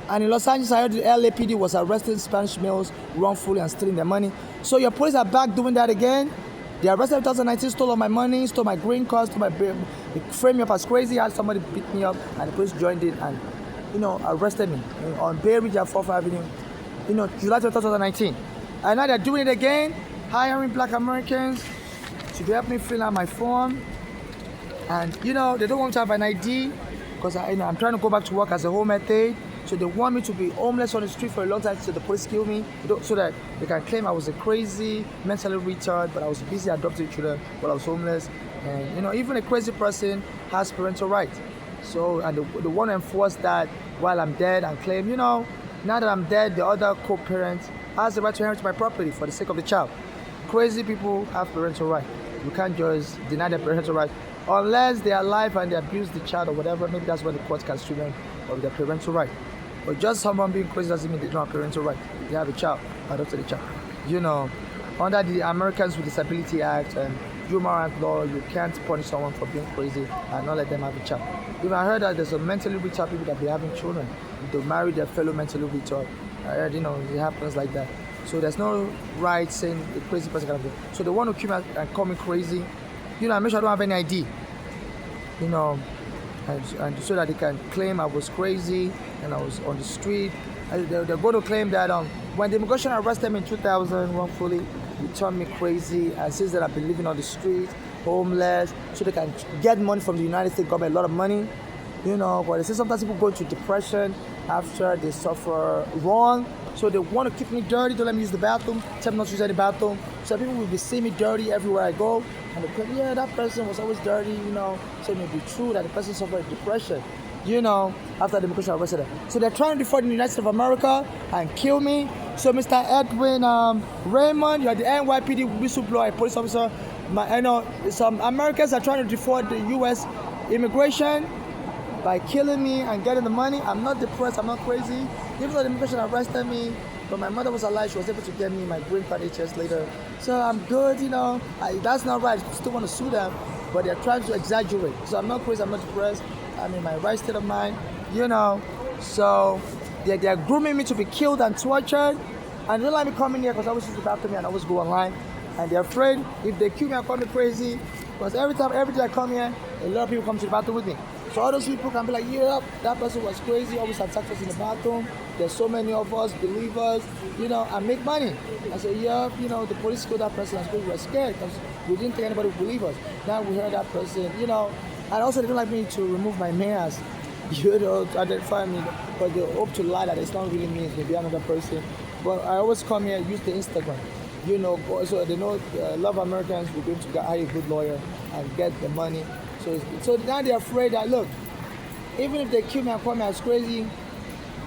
And in Los Angeles, I heard the LAPD was arresting Spanish males wrongfully and stealing their money. So your police are back doing that again. They arrested in 2019, stole all my money, stole my green card, they framed me up as crazy, had somebody beat me up, and the police joined in and, arrested me on Bay Ridge and 4th Avenue, July 2019. And now they're doing it again, hiring black Americans to help me fill out my form. And, they don't want to have an ID, because I'm trying to go back to work as a home health aide. So they want me to be homeless on the street for a long time so the police kill me, so that they can claim I was a crazy, mentally retarded, but I was busy adopting children while I was homeless. And even a crazy person has parental rights. So, and they want to enforce that while I'm dead and claim, now that I'm dead, the other co-parent has the right to inherit my property for the sake of the child. Crazy people have parental rights. You can't just deny their parental rights unless they are alive and they abuse the child or whatever. Maybe that's when the court can sue them of their parental right. But just someone being crazy doesn't mean they don't have parental right. They have a child, adopted a child. Under the Americans with Disability Act and human rights law, you can't punish someone for being crazy and not let them have a child. Even I heard that there's some mentally retarded people that be having children. They marry their fellow mentally retarded. I heard, it happens like that. So there's no right saying a crazy person can do. So they want to kill me and call me crazy. I make sure I don't have any ID. And so that they can claim I was crazy and I was on the street. And they're going to claim that when the immigration arrested me in 2000 wrongfully, they turned me crazy and says that I've been living on the street, homeless, so they can get money from the United States government, a lot of money. But they say sometimes people go into depression after they suffer wrong. So they want to keep me dirty, don't let me use the bathroom, tell me not to use any bathroom. So people will be seeing me dirty everywhere I go. And they claim, yeah, that person was always dirty, So it may be true that the person suffered depression, after the immigration arrested them. So they're trying to defraud the United States of America and kill me. So Mr. Edwin Raymond, you're the NYPD whistleblower, police officer. Some Americans are trying to defraud the U.S. immigration by killing me and getting the money. I'm not depressed, I'm not crazy. Even though the immigration arrested me, but my mother was alive, she was able to get me my green card 8 years later. So I'm good, that's not right. I still want to sue them, but they're trying to exaggerate. So I'm not crazy, I'm not depressed. I'm in my right state of mind, So they're grooming me to be killed and tortured. And they don't let me come in here because I always use the bathroom and I always go online. And they're afraid if they kill me and call me crazy, because every day I come here, a lot of people come to the bathroom with me. So all those people can be like, yeah, that person was crazy, always attacked us in the bathroom. There's so many of us, believers, and make money. I say, yeah, the police killed that person because we were scared because we didn't think anybody would believe us. Now we heard that person, And also they don't like me to remove my mask, to identify me, but they hope to lie that it's not really me, it's maybe another person. But I always come here, use the Instagram. So they know a lot of Americans will be able to hire a good lawyer and get the money. So now they're afraid that, look, even if they kill me and call me as crazy,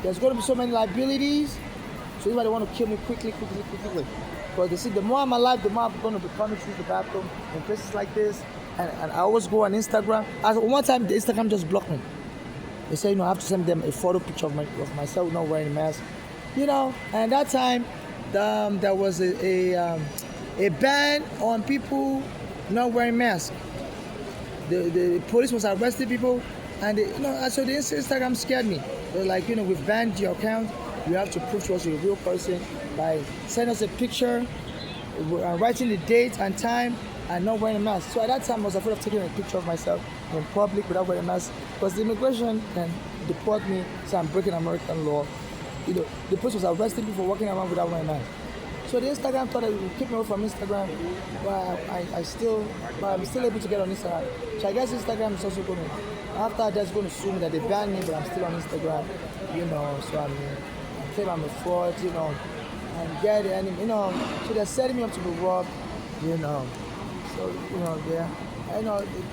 there's going to be so many liabilities. So even they want to kill me quickly. Because they see the more I'm alive, the more I'm going to be coming to the bathroom in places like this. And I always go on Instagram. One time, the Instagram just blocked me. They say, I have to send them a photo picture of myself not wearing a mask. And that time, there was a ban on people not wearing masks. The police was arresting people, and so the Instagram scared me. They're like, we've banned your account. You have to prove to us you're a real person by sending us a picture, writing the date and time, and not wearing a mask. So at that time, I was afraid of taking a picture of myself in public without wearing a mask, because the immigration can deport me, so I'm breaking American law. The police was arresting me for walking around without wearing a mask. So the Instagram thought it would keep me away from Instagram, but I'm still able to get on Instagram. So I guess Instagram is also going to, after that's going to sue me that they banned me, but I'm still on Instagram, so I claim I'm a fraud, and get it, and so they're setting me up to be robbed, so,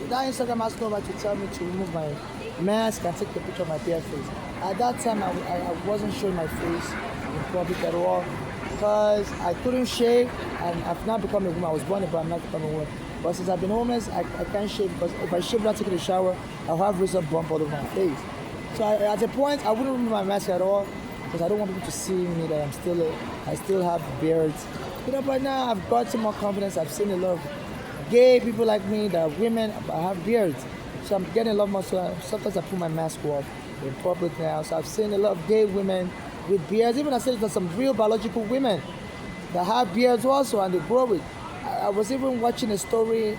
that Instagram has no right to tell me to remove my mask and take the picture of my bare face. At that time, I wasn't showing my face in public at all, because I couldn't shave, and I've now become a woman. I was born a boy, I'm not becoming a woman. But since I've been homeless, I can't shave, because if I shave without taking a shower, I'll have razor bump all over my face. So at a point, I wouldn't remove my mask at all, because I don't want people to see me that I still have beards. But now I've got some more confidence. I've seen a lot of gay people like me that are women, I have beards. So I'm getting a lot more, so sometimes I put my mask off in public now. So I've seen a lot of gay women with beards. Even I said there's some real biological women that have beards also, and they grow it. I was even watching a story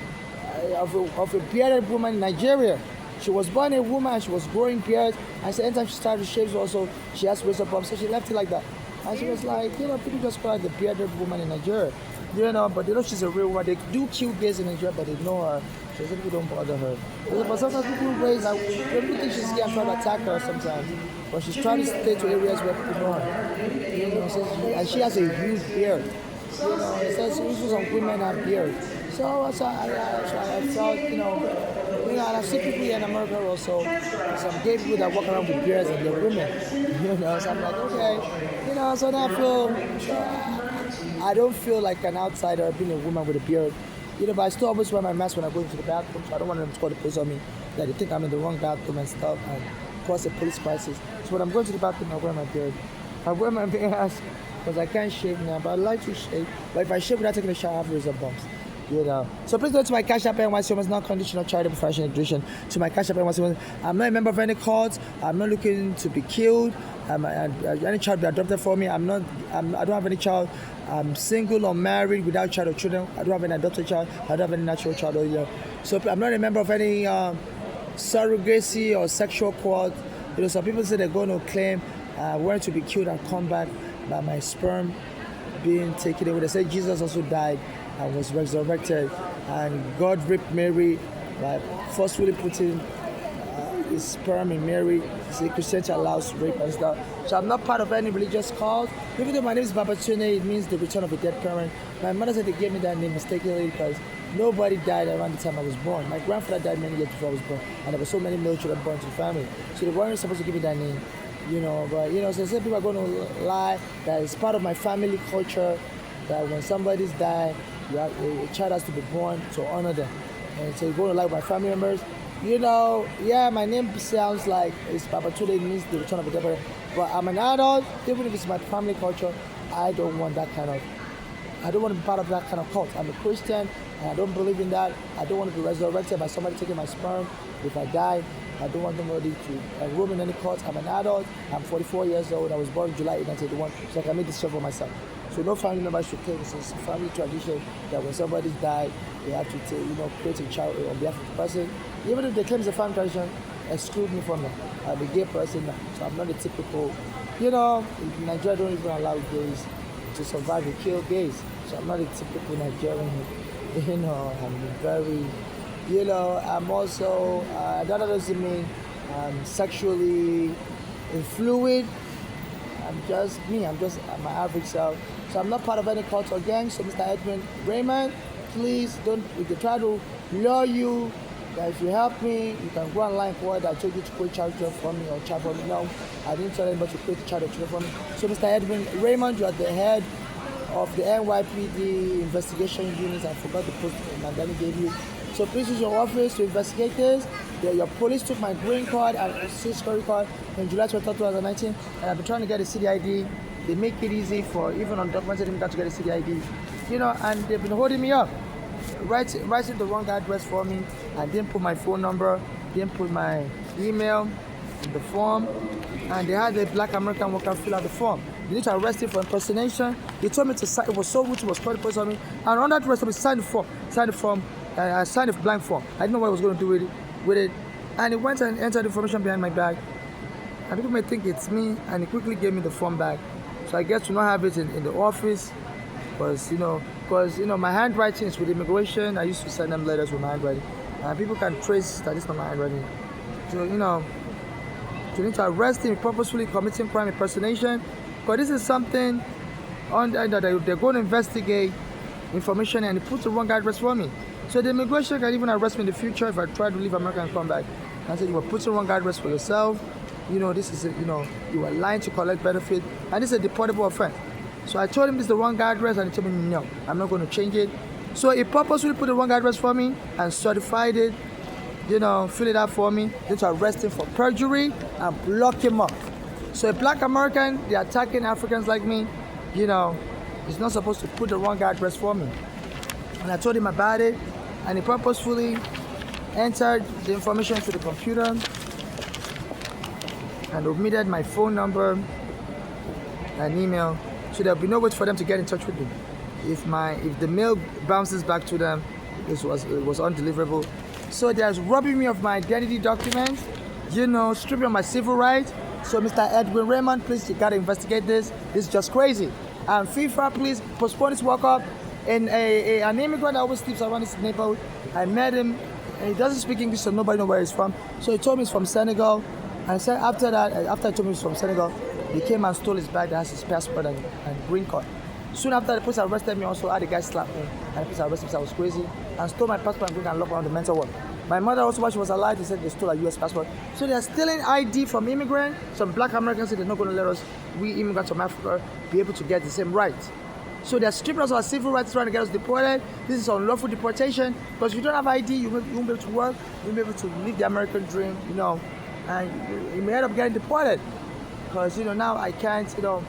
of a bearded woman in Nigeria. She was born a woman and she was growing beards, and so anytime she started to shave also, she has razor bumps, so she left it like that. And she was like, people just call her the bearded woman in Nigeria. You know, but they know she's a real woman. They do kill gays in Nigeria, but they know her. So some people don't bother her. But sometimes people raise her. People think she's scared and try to attack her sometimes. But she's trying to stay to areas where people know her. You know, so and she has a huge beard. You know, it says usually some women have beard. So I felt, you know, and I've seen people here in America also, some gay people that walk around with beards and they're women. You know, so I'm like, okay. You know, so then I feel, I don't feel like an outsider being a woman with a beard. You know, but I still always wear my mask when I go into the bathroom, so I don't want them to call the police on me, that they think I'm in the wrong bathroom and stuff, and cause a police crisis. So when I'm going to the bathroom, I wear my beard. I wear my mask because I can't shave now, but I like to shave. But if I shave without taking a shower, I have razor bumps. You know. So please go to my Cash App NYC Women's Non-Conditional Charitable Financial Education. To my Cash App NYC Women's. I'm not a member of any cult. I'm not looking to be killed. Any child be adopted for me. I don't have any child. I'm single or married without child or children. I don't have any adopted child. I don't have any natural child either. So I'm not a member of any surrogacy or sexual cult. You know, some people say they're going to claim were to be killed and come back by my sperm being taken away. They say Jesus also died and was resurrected, and God raped Mary by forcefully putting his sperm in Mary. So Christianity allows rape and stuff. So I'm not part of any religious cult. Even though my name is Babatune, it means the return of a dead parent. My mother said they gave me that name mistakenly because nobody died around the time I was born. My grandfather died many years before I was born, and there were so many male children born to the family. So they weren't supposed to give me that name. You know, but you know, so some people are going to lie that it's part of my family culture that when somebody's died, a child has to be born to honor them. And so you're going to lie with my family members. You know, yeah, my name sounds like it's Babatune, it means the return of the dead parent. But I'm an adult, even if it's my family culture, I don't want that kind of, I don't want to be part of that kind of cult. I'm a Christian, and I don't believe in that. I don't want to be resurrected by somebody taking my sperm if I die. I don't want nobody to enroll in any cult. I'm an adult. I'm 44 years old. I was born July 1981, so I can make this decision for myself. So no family member should claim it's a family tradition that when somebody's died, they have to take, create a child on behalf of the person. Even if they claim it's a family tradition, exclude me from that. I'm a gay person now, so I'm not a typical, in Nigeria don't even allow gays to survive and kill gays. So I'm not a typical Nigerian, I'm very, I'm also, that doesn't mean I'm sexually fluid. I'm just me, I'm my average self. So I'm not part of any cult or gang. So Mr. Edwin Raymond, please don't, if they try to lure you, that if you help me, you can go online for it. I told you to create child children for me or child for me. No, I didn't tell anybody to create child or children for me. So Mr. Edwin Raymond, you are the head of the NYPD investigation unit. I forgot the post Mandani gave you. So please use your office to investigate this. Your police took my green card and security card in July 2019, and I've been trying to get a city ID. They make it easy for even undocumented immigrants to get a city ID, and they've been holding me up, writing the wrong address for me. I didn't put my phone number, didn't put my email in the form, and they had a black American worker fill out the form. They need to arrest him for impersonation. They told me to sign. It was so rude. It was called the police on me, and on that arrest, I signed the form. I signed a blank form. I didn't know what I was going to do with it. And he went and entered the information behind my bag. And people may think it's me, and he quickly gave me the form back. So I guess to not have it in the office was, because my handwriting is with immigration. I used to send them letters with my handwriting. And people can trace that it's not my handwriting. So, you need to arrest him purposefully committing crime impersonation. Because this is something that they're going to investigate information, and he put the wrong address for me. So the immigration can even arrest me in the future if I try to leave America and come back. I said, you were putting the wrong address for yourself. This is, you were lying to collect benefit, and this is a deportable offense. So I told him this is the wrong address, and he told me, no, I'm not going to change it. So he purposely put the wrong address for me and certified it, fill it out for me, then to arrest him for perjury and lock him up. So a black American, they're attacking Africans like me, he's not supposed to put the wrong address for me. And I told him about it, and he purposefully entered the information into the computer and omitted my phone number and email, so there'll be no way for them to get in touch with me. If the mail bounces back to them, it was undeliverable. So they're robbing me of my identity documents, stripping of my civil rights. So Mr. Edwin Raymond, please, you gotta investigate this. This is just crazy. And FIFA, please postpone this walk-up And an immigrant that always sleeps around this neighborhood. I met him, and he doesn't speak English, so nobody knows where he's from. So he told me he's from Senegal. And I said after that, after I told him he's from Senegal, he came and stole his bag that has his passport and green card. Soon after, the police arrested me also. I had the guy slap me, and the police arrested me because I was crazy, and stole my passport and green card and locked me on the mental ward. My mother also, while she was alive, they said they stole a U.S. passport. So they're stealing ID from immigrants. Some black Americans said they're not going to let us, we immigrants from Africa, be able to get the same rights. So they're stripping us of our civil rights, trying to get us deported. This is unlawful deportation, because if you don't have ID, you won't be able to work, you won't be able to live the American dream, you know, and you may end up getting deported. Because, you know, now I can't, you know,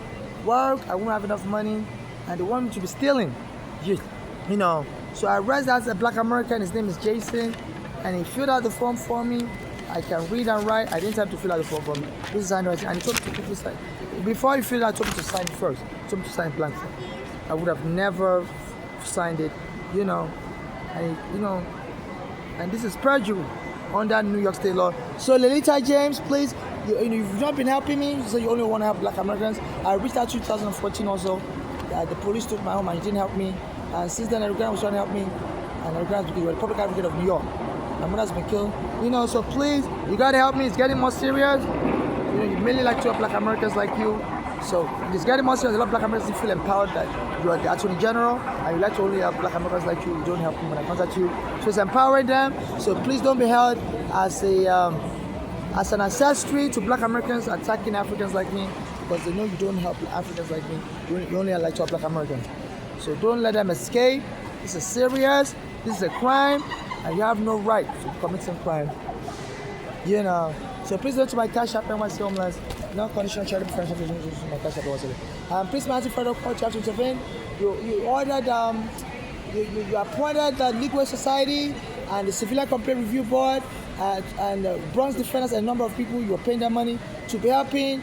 work, I won't have enough money, and they want me to be stealing, you know. So I arrested as a black American, his name is Jason, and he filled out the form for me. I can read and write. I didn't have to fill out the form for me. This is handwriting, and he told me to sign. Before he filled out, I told me to sign first. He told me to sign blank. I would have never signed it, you know, and this is perjury under New York State law. So Lolita James, please, you've not been helping me, so you only want to help black Americans. I reached out 2014 also. The police took my home and didn't help me. And since then, Eric Grant was trying to help me, and Eric Grant was the Republican Advocate of New York. My mother's been killed, you know. So please, you gotta help me. It's getting more serious. You know, you mainly like to help black Americans like you. So it's getting more serious. A lot of black Americans feel empowered that you are the Attorney General, and you like to only help black Americans like you. You don't help them when I contact you. So it's empowering them. So please don't be held as an ancestry to black Americans attacking Africans like me, because they know you don't help Africans like me. You only like to help black Americans. So don't let them escape. This is serious. This is a crime, and you have no right to commit some crime. You know. So please go to my Cash App and my homeless. No conditional charity friendship. My Cash App was please, Matthew Federal Court, you have to intervene. You ordered you appointed the Legal Society and the Civilian Complaint Review Board and Bronx Defenders and a number of people. You are paying their money to be helping,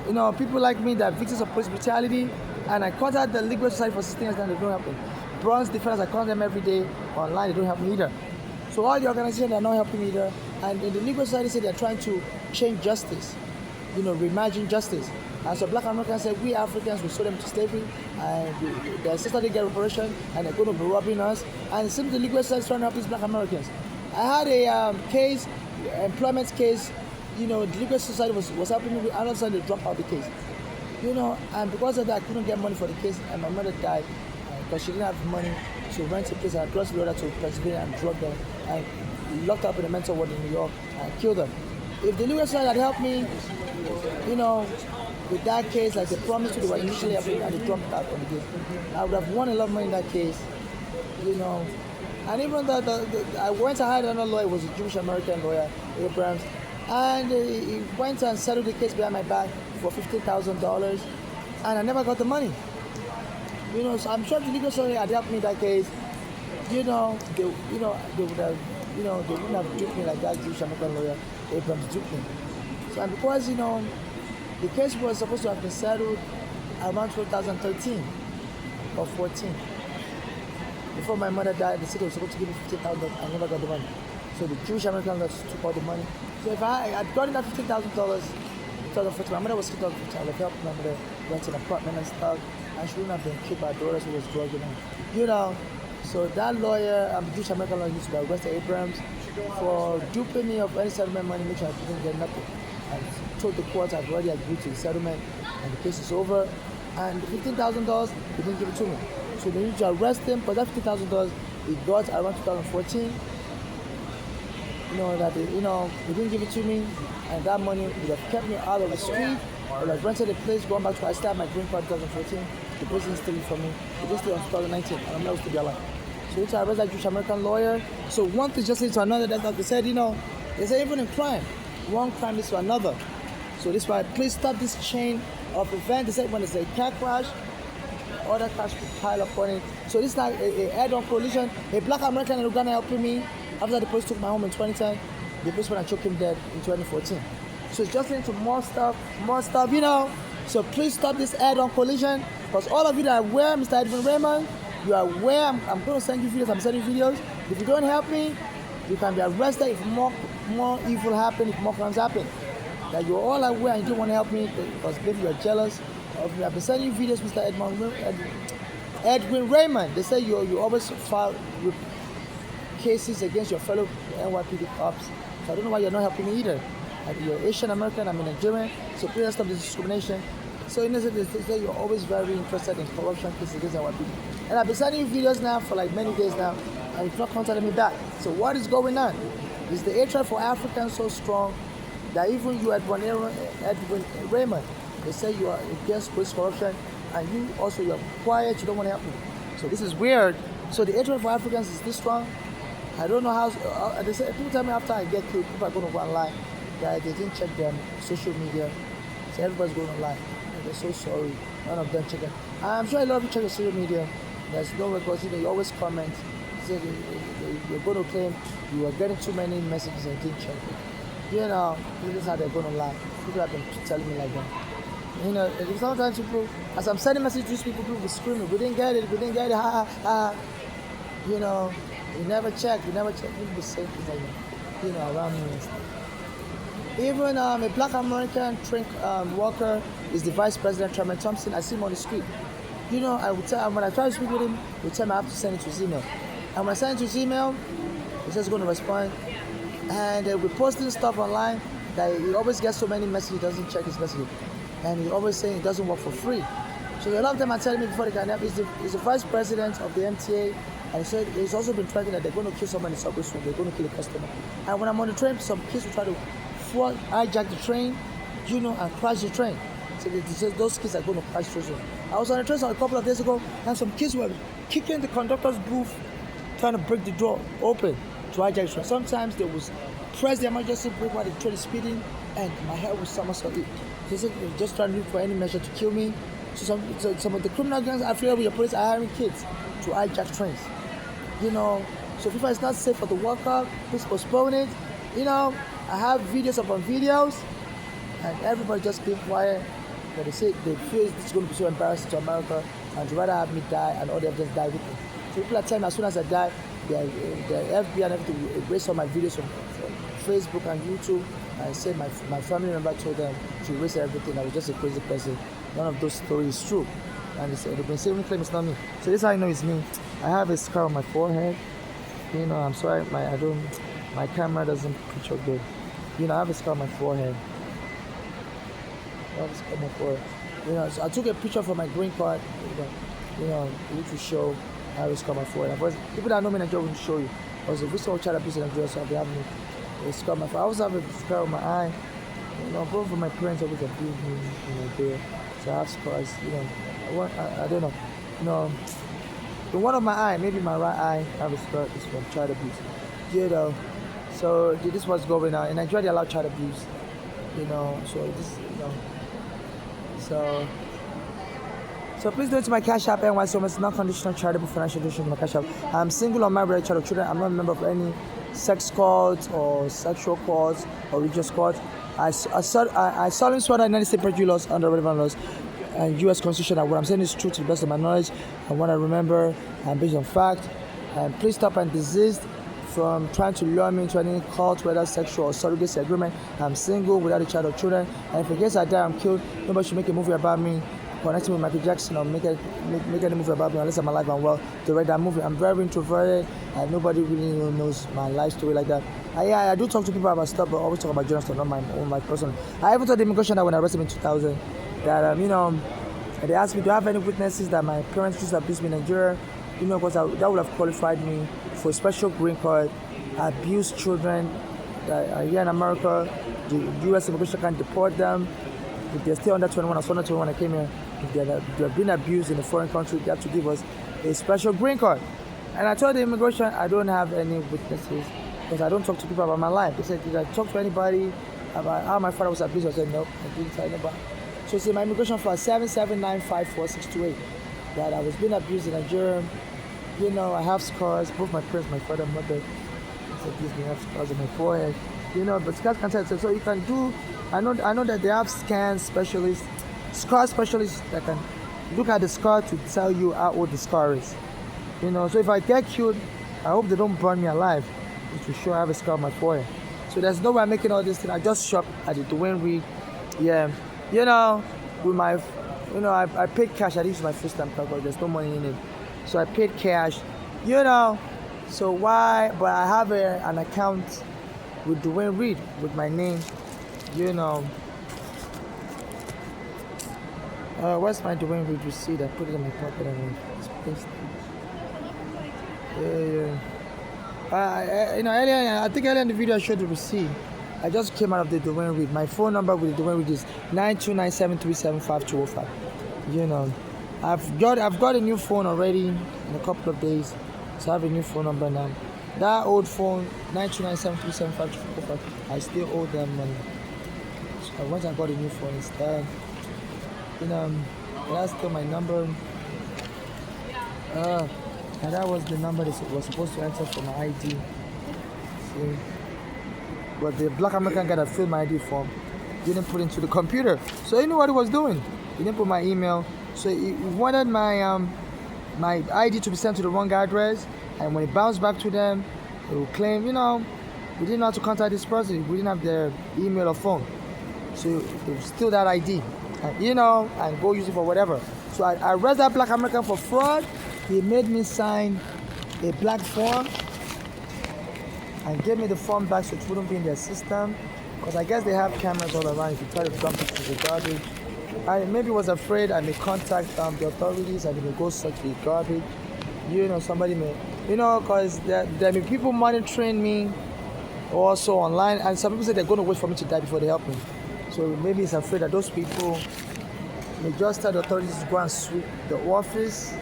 you know, people like me that are victims of police brutality. And I contact the Legal Society for 16 years and they don't help me. Bronx Defenders, I contact them every day online. They don't help me either. So all the organizations are not helping me either. And in the Legal Society said they're trying to change justice, you know, reimagine justice. And so black Americans said, we Africans, we sold them to slavery, and their sister didn't get reparation, and they're going to be robbing us. And it seems the Legal Society is trying to help these black Americans. I had a case, employment case, you know, the Legal Society was helping me, and all of a sudden they dropped out the case. You know, and because of that, I couldn't get money for the case, and my mother died because she didn't have money to rent a place, and I crossed the border to Pennsylvania and drugged her, and locked her up in a mental ward in New York, and killed her. If the Legal Society had helped me, you know, with that case, like they promised to, they were initially helping, and they dropped out on the case, I would have won a lot of money in that case, you know. And even though I went and hired another lawyer, it was a Jewish American lawyer, Abrams, and he went and settled the case behind my back for $15,000, and I never got the money. You know, so I'm sure the Legal Society had helped me in that case. You know, they would have, you know, they wouldn't have duped me like that Jewish American lawyer, Abrams, duped me. So, and because, you know, the case was supposed to have been settled around 2013 or 14. Before my mother died, the city was supposed to give me $15,000. I never got the money. So the Jewish American lawyers took all the money. So if I had gotten that $15,000, 2014, my mother was $15,000. I would have helped my mother rent an apartment and stuff, and she wouldn't have been killed by daughters who was drugging her. You know, so that lawyer, Jewish American lawyer, used to arrest Abrams for duping me of any settlement money, which I didn't get nothing. I told the court I've already agreed to the settlement, and the case is over. And the $15,000, they didn't give it to me. So they need to arrest him, but that $15,000 he got around 2014. You know, that they didn't give it to me, and that money would have kept me out of the street. I would have rented a place, going back to, I still have my green card in 2014. The person is stealing from me. It just stayed on 2019, and I'm not to be alive. So it's arrest that Jewish American lawyer. So one thing just leads to another. That's like they said, you know, they say even in crime, one crime leads to another. So this is why, please stop this chain of events. They said when there's a car crash, other cars could pile up on it. So this is like a head-on collision. A black American in Uganda helping me. After the police took my home in 2010, the police went and choked him dead in 2014. So it's just into more stuff, you know. So please stop this head-on collision, because all of you that are aware, Mr. Edwin Raymond, you are aware. I'm going to send you videos. I'm sending videos. If you don't help me, you can be arrested if more evil happen, if more crimes happen. That you're all aware and you don't want to help me because maybe you're jealous of me. I've been sending you videos, Mr. Edwin Raymond. They say you always file cases against your fellow NYPD cops. So I don't know why you're not helping me either. You're Asian American, I'm a Nigerian, so please stop this discrimination. So in this, they say you're always very interested in corruption cases against NYPD. And I've been sending you videos now for like many days now, and you've not contacted me back. So what is going on? Is the hatred for Africans so strong that even you, Edwin Raymond, they say you are against police corruption, and you also, you're quiet, you don't want to help me. So this is weird. So the hatred for Africans is this strong. I don't know how. They say, people tell me after I get killed, people are going to go online that they didn't check their social media. So everybody's going online. They're so sorry. None of them check it. I'm sure a lot of you check your social media. There's no records. You always comment. Say you're going to claim you are getting too many messages and you didn't check it. You know, this is how they're going to lie. People have been telling me like that. You know, sometimes people, as I'm sending messages to these people will be screaming, we didn't get it, ha ha ha. You know, we never check. People be saying things like that, you know, around me and stuff. Even a black American train worker is the vice president, Tremaine Thompson. I see him on the street. You know, I would tell, when I try to speak with him, he would tell me I have to send it to his email. And when I send it to his email, he says he's going to respond. And we're posting stuff online that he always gets so many messages, he doesn't check his messages. And he's always saying it doesn't work for free. So a lot of them are telling me before they can help, he's the vice president of the MTA. And he said he's also been threatening that they're going to kill someone in the subway soon, they're going to kill a customer. And when I'm on the train, some kids will try to hijack the train, you know, and crash the train. So they said those kids are going to crash the train. I was on the train a couple of days ago, and some kids were kicking the conductor's booth, trying to break the door open to hijack the train. Sometimes they would press the emergency brake while the train is speeding, and my head was somersault. They said they were just trying to look for any measure to kill me. So some of the criminal gangs affiliated with your police are hiring kids to hijack trains. You know, so if it's not safe for the worker, please postpone it. You know, I have videos upon videos, and everybody just keep quiet. But they say they feel it's going to be so embarrassing to America, and rather have me die and all the evidence die with me. So people are telling me as soon as I die, the FBI and everything will erase all my videos from Facebook and YouTube. I say my family member told them to erase everything. I was just a crazy person. None of those stories is true. And they've been saying claim it's not me. So this is how I know it's me. I have a scar on my forehead. You know, I'm sorry, my camera doesn't picture good. You know, I have a scar on my forehead. You know, so I took a picture for my green card. You know, which will show I have a scar on my forehead. People that know me in Nigeria will show you. I was a recent child abuse in Nigeria, so I'll be having a scar on my forehead. I also have a scar on my eye. You know, both of my parents always abused me in Nigeria. So I have scars, you know. I don't know. You know, in one of my eye, maybe my right eye, I have a scar is from child abuse. You know, so this is what's going on. In Nigeria, they allow child abuse. You know, so this, you know, so please donate to my Cash App, NYC It's non-conditional charitable financial donation to my Cash App. I'm single, unmarried, child of children. I'm not a member of any sex cults or sexual cults or religious cults. I solemnly swear that United States perjury laws under relevant laws and U.S. Constitution that what I'm saying is true to the best of my knowledge and what I remember and based on fact. And please stop and desist from trying to lure me into any cult, whether sexual or surrogacy agreement. I'm single without a child or children, and if in case I die, I'm killed, nobody should make a movie about me, connecting with Michael Jackson, or make any movie about me unless I'm alive and well to write that movie. I'm very introverted, and nobody really knows my life story like that. I do talk to people about stuff, but I always talk about general stuff, not my personal. I even told the immigration that when I arrested me in 2000, that you know, they asked me, do I have any witnesses that my parents used to abuse me in Nigeria? You know, because that would have qualified me for a special green card. Abused children here in America, the U.S. immigration can't deport them. If they're still under 21, I was under 21 when I came here. If they've been abused in a foreign country, they have to give us a special green card. And I told the immigration I don't have any witnesses because I don't talk to people about my life. They said, did I talk to anybody about how my father was abused? I said, no, I didn't tell anybody. So see, my immigration file 779546228 that I was being abused in Nigeria. You know, I have scars, both my parents, my father and mother. Gives me have scars on my forehead, you know, but scars can tell. So you can do. I know that they have scar specialists that can look at the scar to tell you how old the scar is. You know, so if I get killed, I hope they don't burn me alive. It will show I have a scar on my forehead. So there's no way I'm making all this thing. I just shop at the Dwayne Reed. Yeah, you know, with my, you know, I paid cash. I use my first time card, but there's no money in it. so I paid cash, you know. So why? But I have an account with Dwayne Reed with my name, you know. Where's my Dwayne Reed receipt? I put it in my pocket and earlier, I think earlier in the video I showed the receipt. I just came out of the Dwayne Reed. My phone number with the Dwayne Reed is 9297375 You know, I've got a new phone already in a couple of days, so I have a new phone number now. That old phone 9297375 I still owe them money. So once I got a new phone, it's done. You know, that's still my number. And that was the number that was supposed to enter for my ID. See? But the Black American guy that filled my ID form didn't put it into the computer. So he knew what he was doing. He didn't put my email. So he wanted my my ID to be sent to the wrong address. And when it bounced back to them, they would claim, you know, we didn't know how to contact this person. We didn't have their email or phone. So they would steal that ID. And, you know, and go use it for whatever. So I arrested that Black American for fraud. He made me sign a black form and gave me the form back so it wouldn't be in their system. Because I guess they have cameras all around if you try to dump it to the garbage. I maybe was afraid I may contact the authorities and they may go search the garbage. You know, somebody may, you know, because there may be people monitoring me also online. And some people say they're going to wait for me to die before they help me. So maybe it's afraid that those people may just tell the authorities to go and sweep the office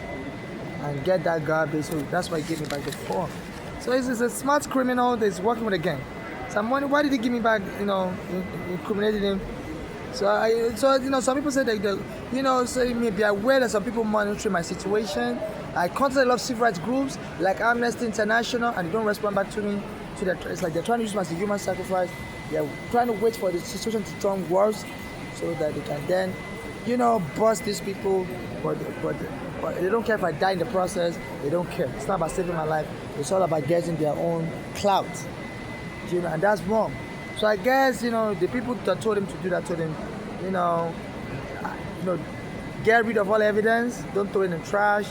and get that garbage. So that's why he gave me back the form. So he's a smart criminal that's working with a gang. So I'm wondering, why did he give me back, you know, incriminated him? So you know, some people say that, you know, so you may be aware that some people monitoring my situation. I contacted a lot of civil rights groups like Amnesty International and they don't respond back to me. So it's like they're trying to use me as a human sacrifice. They're trying to wait for the situation to turn worse so that they can then, you know, bust these people. But they don't care if I die in the process. They don't care. It's not about saving my life. It's all about getting their own clout. You know, and that's wrong. So I guess, you know, the people that told him to do that told him, you know, get rid of all evidence. Don't throw it in the trash.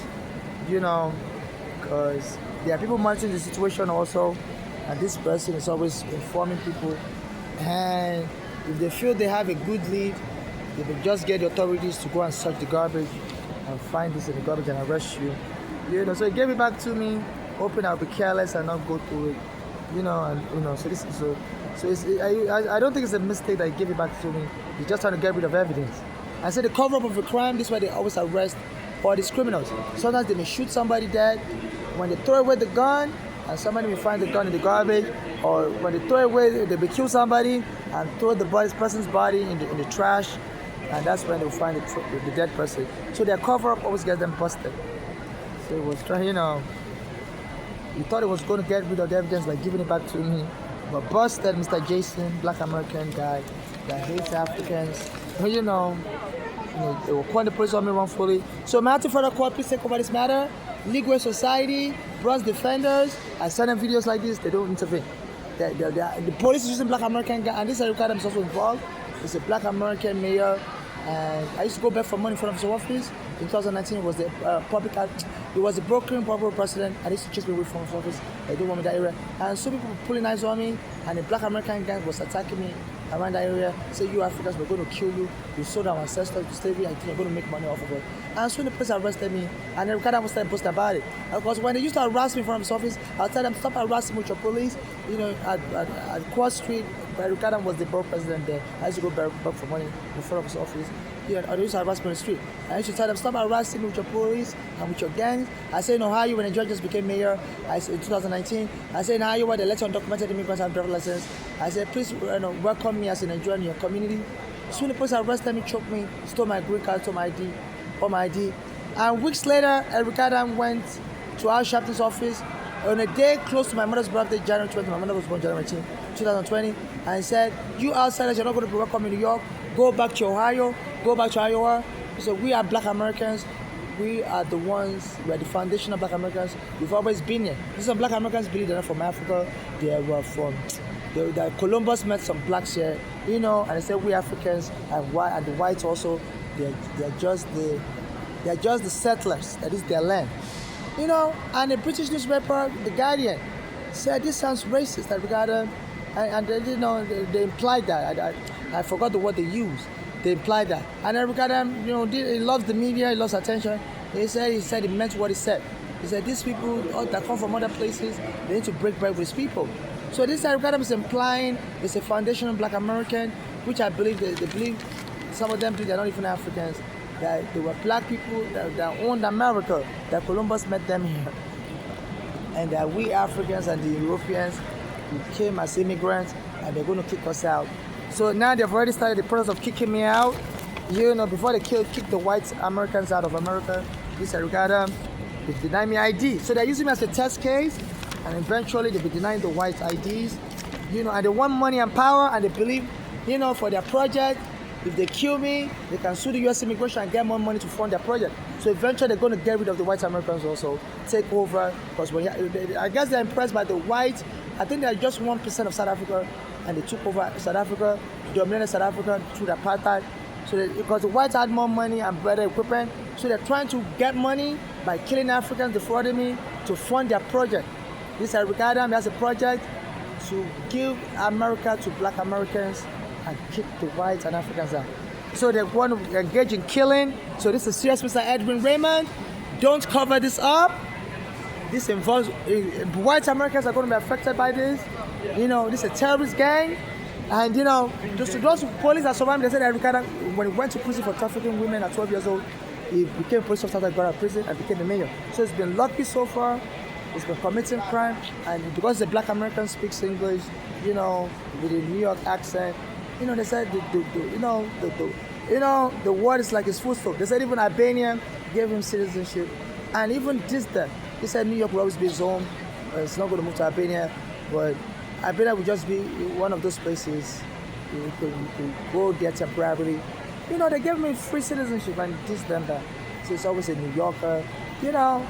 You know, because there are people monitoring the situation also. And this person is always informing people. And if they feel they have a good lead, they will just get the authorities to go and search the garbage and find this in the garbage and arrest you. You know, so he gave it back to me, hoping I'll be careless and not go through it. You know, and you know, so this is I don't think it's a mistake that he gave it back to me. He's just trying to get rid of evidence. I said the cover-up of a crime, this is why they always arrest all these criminals. Sometimes they may shoot somebody dead. When they throw away the gun, and somebody may find the gun in the garbage, or when they throw away, they may kill somebody and throw the person's body in the trash, and that's when they'll find the dead person. So their cover-up always gets them busted. So it was trying, you know, he thought it was going to get rid of the evidence by giving it back to me, but busted Mr. Jason, Black American guy that hates Africans. You know, they were calling the police on me wrongfully. So Matthew Federal Court, please take over this matter. Legal Society, Bronze Defenders, I send them videos like this, they don't intervene. The police is using Black American guy, and this Eric Adams is also involved. He's a Black American mayor, and I used to go back for money in front of his office. In 2019, it was the it was the broken public president, and he used to chase me away from his office. They don't want me in that area. And so people were pulling knives on me, and the Black American gang was attacking me around that area, say, you Africans, we're going to kill you. You sold our ancestors to slavery, and you're going to make money off of it. And so the police arrested me, and Eric Adams started posting about it. Because when they used to harass me in front of his office, I'll tell them, stop harassing me with your police. You know, at Quad Street, Eric Adams was the borough president there. I used to go back for money in front of his office. Yeah, they used to harass me on the street. I used to tell them, stop harassing me with your police and with your gangs. I say in Ohio, when the judge just became mayor, in 2019, I say in Ohio, where they let undocumented immigrants have driver's license, I said, please welcome me as a Nigerian in your community. Soon the police arrested me, choked me, stole my green card, stole my ID, all my ID. And weeks later, Eric Adams went to Al Sharpton's office on a day close to my mother's birthday, January 20. My mother was born January 18, 2020. And he said, you outsiders, you're not going to be welcome in New York. Go back to Ohio. Go back to Iowa. He said, we are Black Americans. We are the ones, we are the foundation of Black Americans. We've always been here. These are Black Americans believe they're not from Africa. They were from, Columbus met some blacks here, you know, and they said we Africans and the whites also, they're just the settlers. That is their land. You know, and the British newspaper, The Guardian, said this sounds racist. That regard, and they, you know, they implied that. I forgot the word they used. They implied that. And then regard, you know, he loves the media, he loves attention. He said he meant what he said. He said these people that come from other places, they need to break bread with these people. So this regard is implying it's a foundation of Black American, which I believe they believe. Some of them believe they're not even Africans. That they were Black people that owned America. That Columbus met them here, and that we Africans and the Europeans came as immigrants, and they're going to kick us out. So now they've already started the process of kicking me out. You know, before they kick the white Americans out of America, this Arugada, they deny me ID. So they're using me as a test case, and eventually they'll be denying the white IDs. You know, and they want money and power, and they believe, you know, for their project, if they kill me, they can sue the U.S. immigration and get more money to fund their project. So eventually they're going to get rid of the white Americans also, take over, because I guess they're impressed by the white. I think they're just 1% of South Africa, and they took over South Africa, dominated South Africa through the apartheid. So because the whites had more money and better equipment, so they're trying to get money by killing Africans, defrauding me, to fund their project. This Arugada has a project to give America to Black Americans and kick the whites and Africans out. So they want to engage in killing. So this is serious, Mr. Edwin Raymond. Don't cover this up. This involves, white Americans are going to be affected by this. You know, this is a terrorist gang. And you know, those police that survived, they said that Ricardo, when he went to prison for trafficking women at 12 years old, he became a police officer that got out of prison and became the mayor. So it's been lucky so far. He's been committing crime, and because the Black American speaks English, you know, with a New York accent, you know, they said the word is like his footstool. They said even Albania gave him citizenship, and even this that he said New York will always be his home. It's not going to move to Albania, but Albania will just be one of those places you could go there temporarily. You know, they gave me free citizenship and this, then that. So it's always a New Yorker, you know.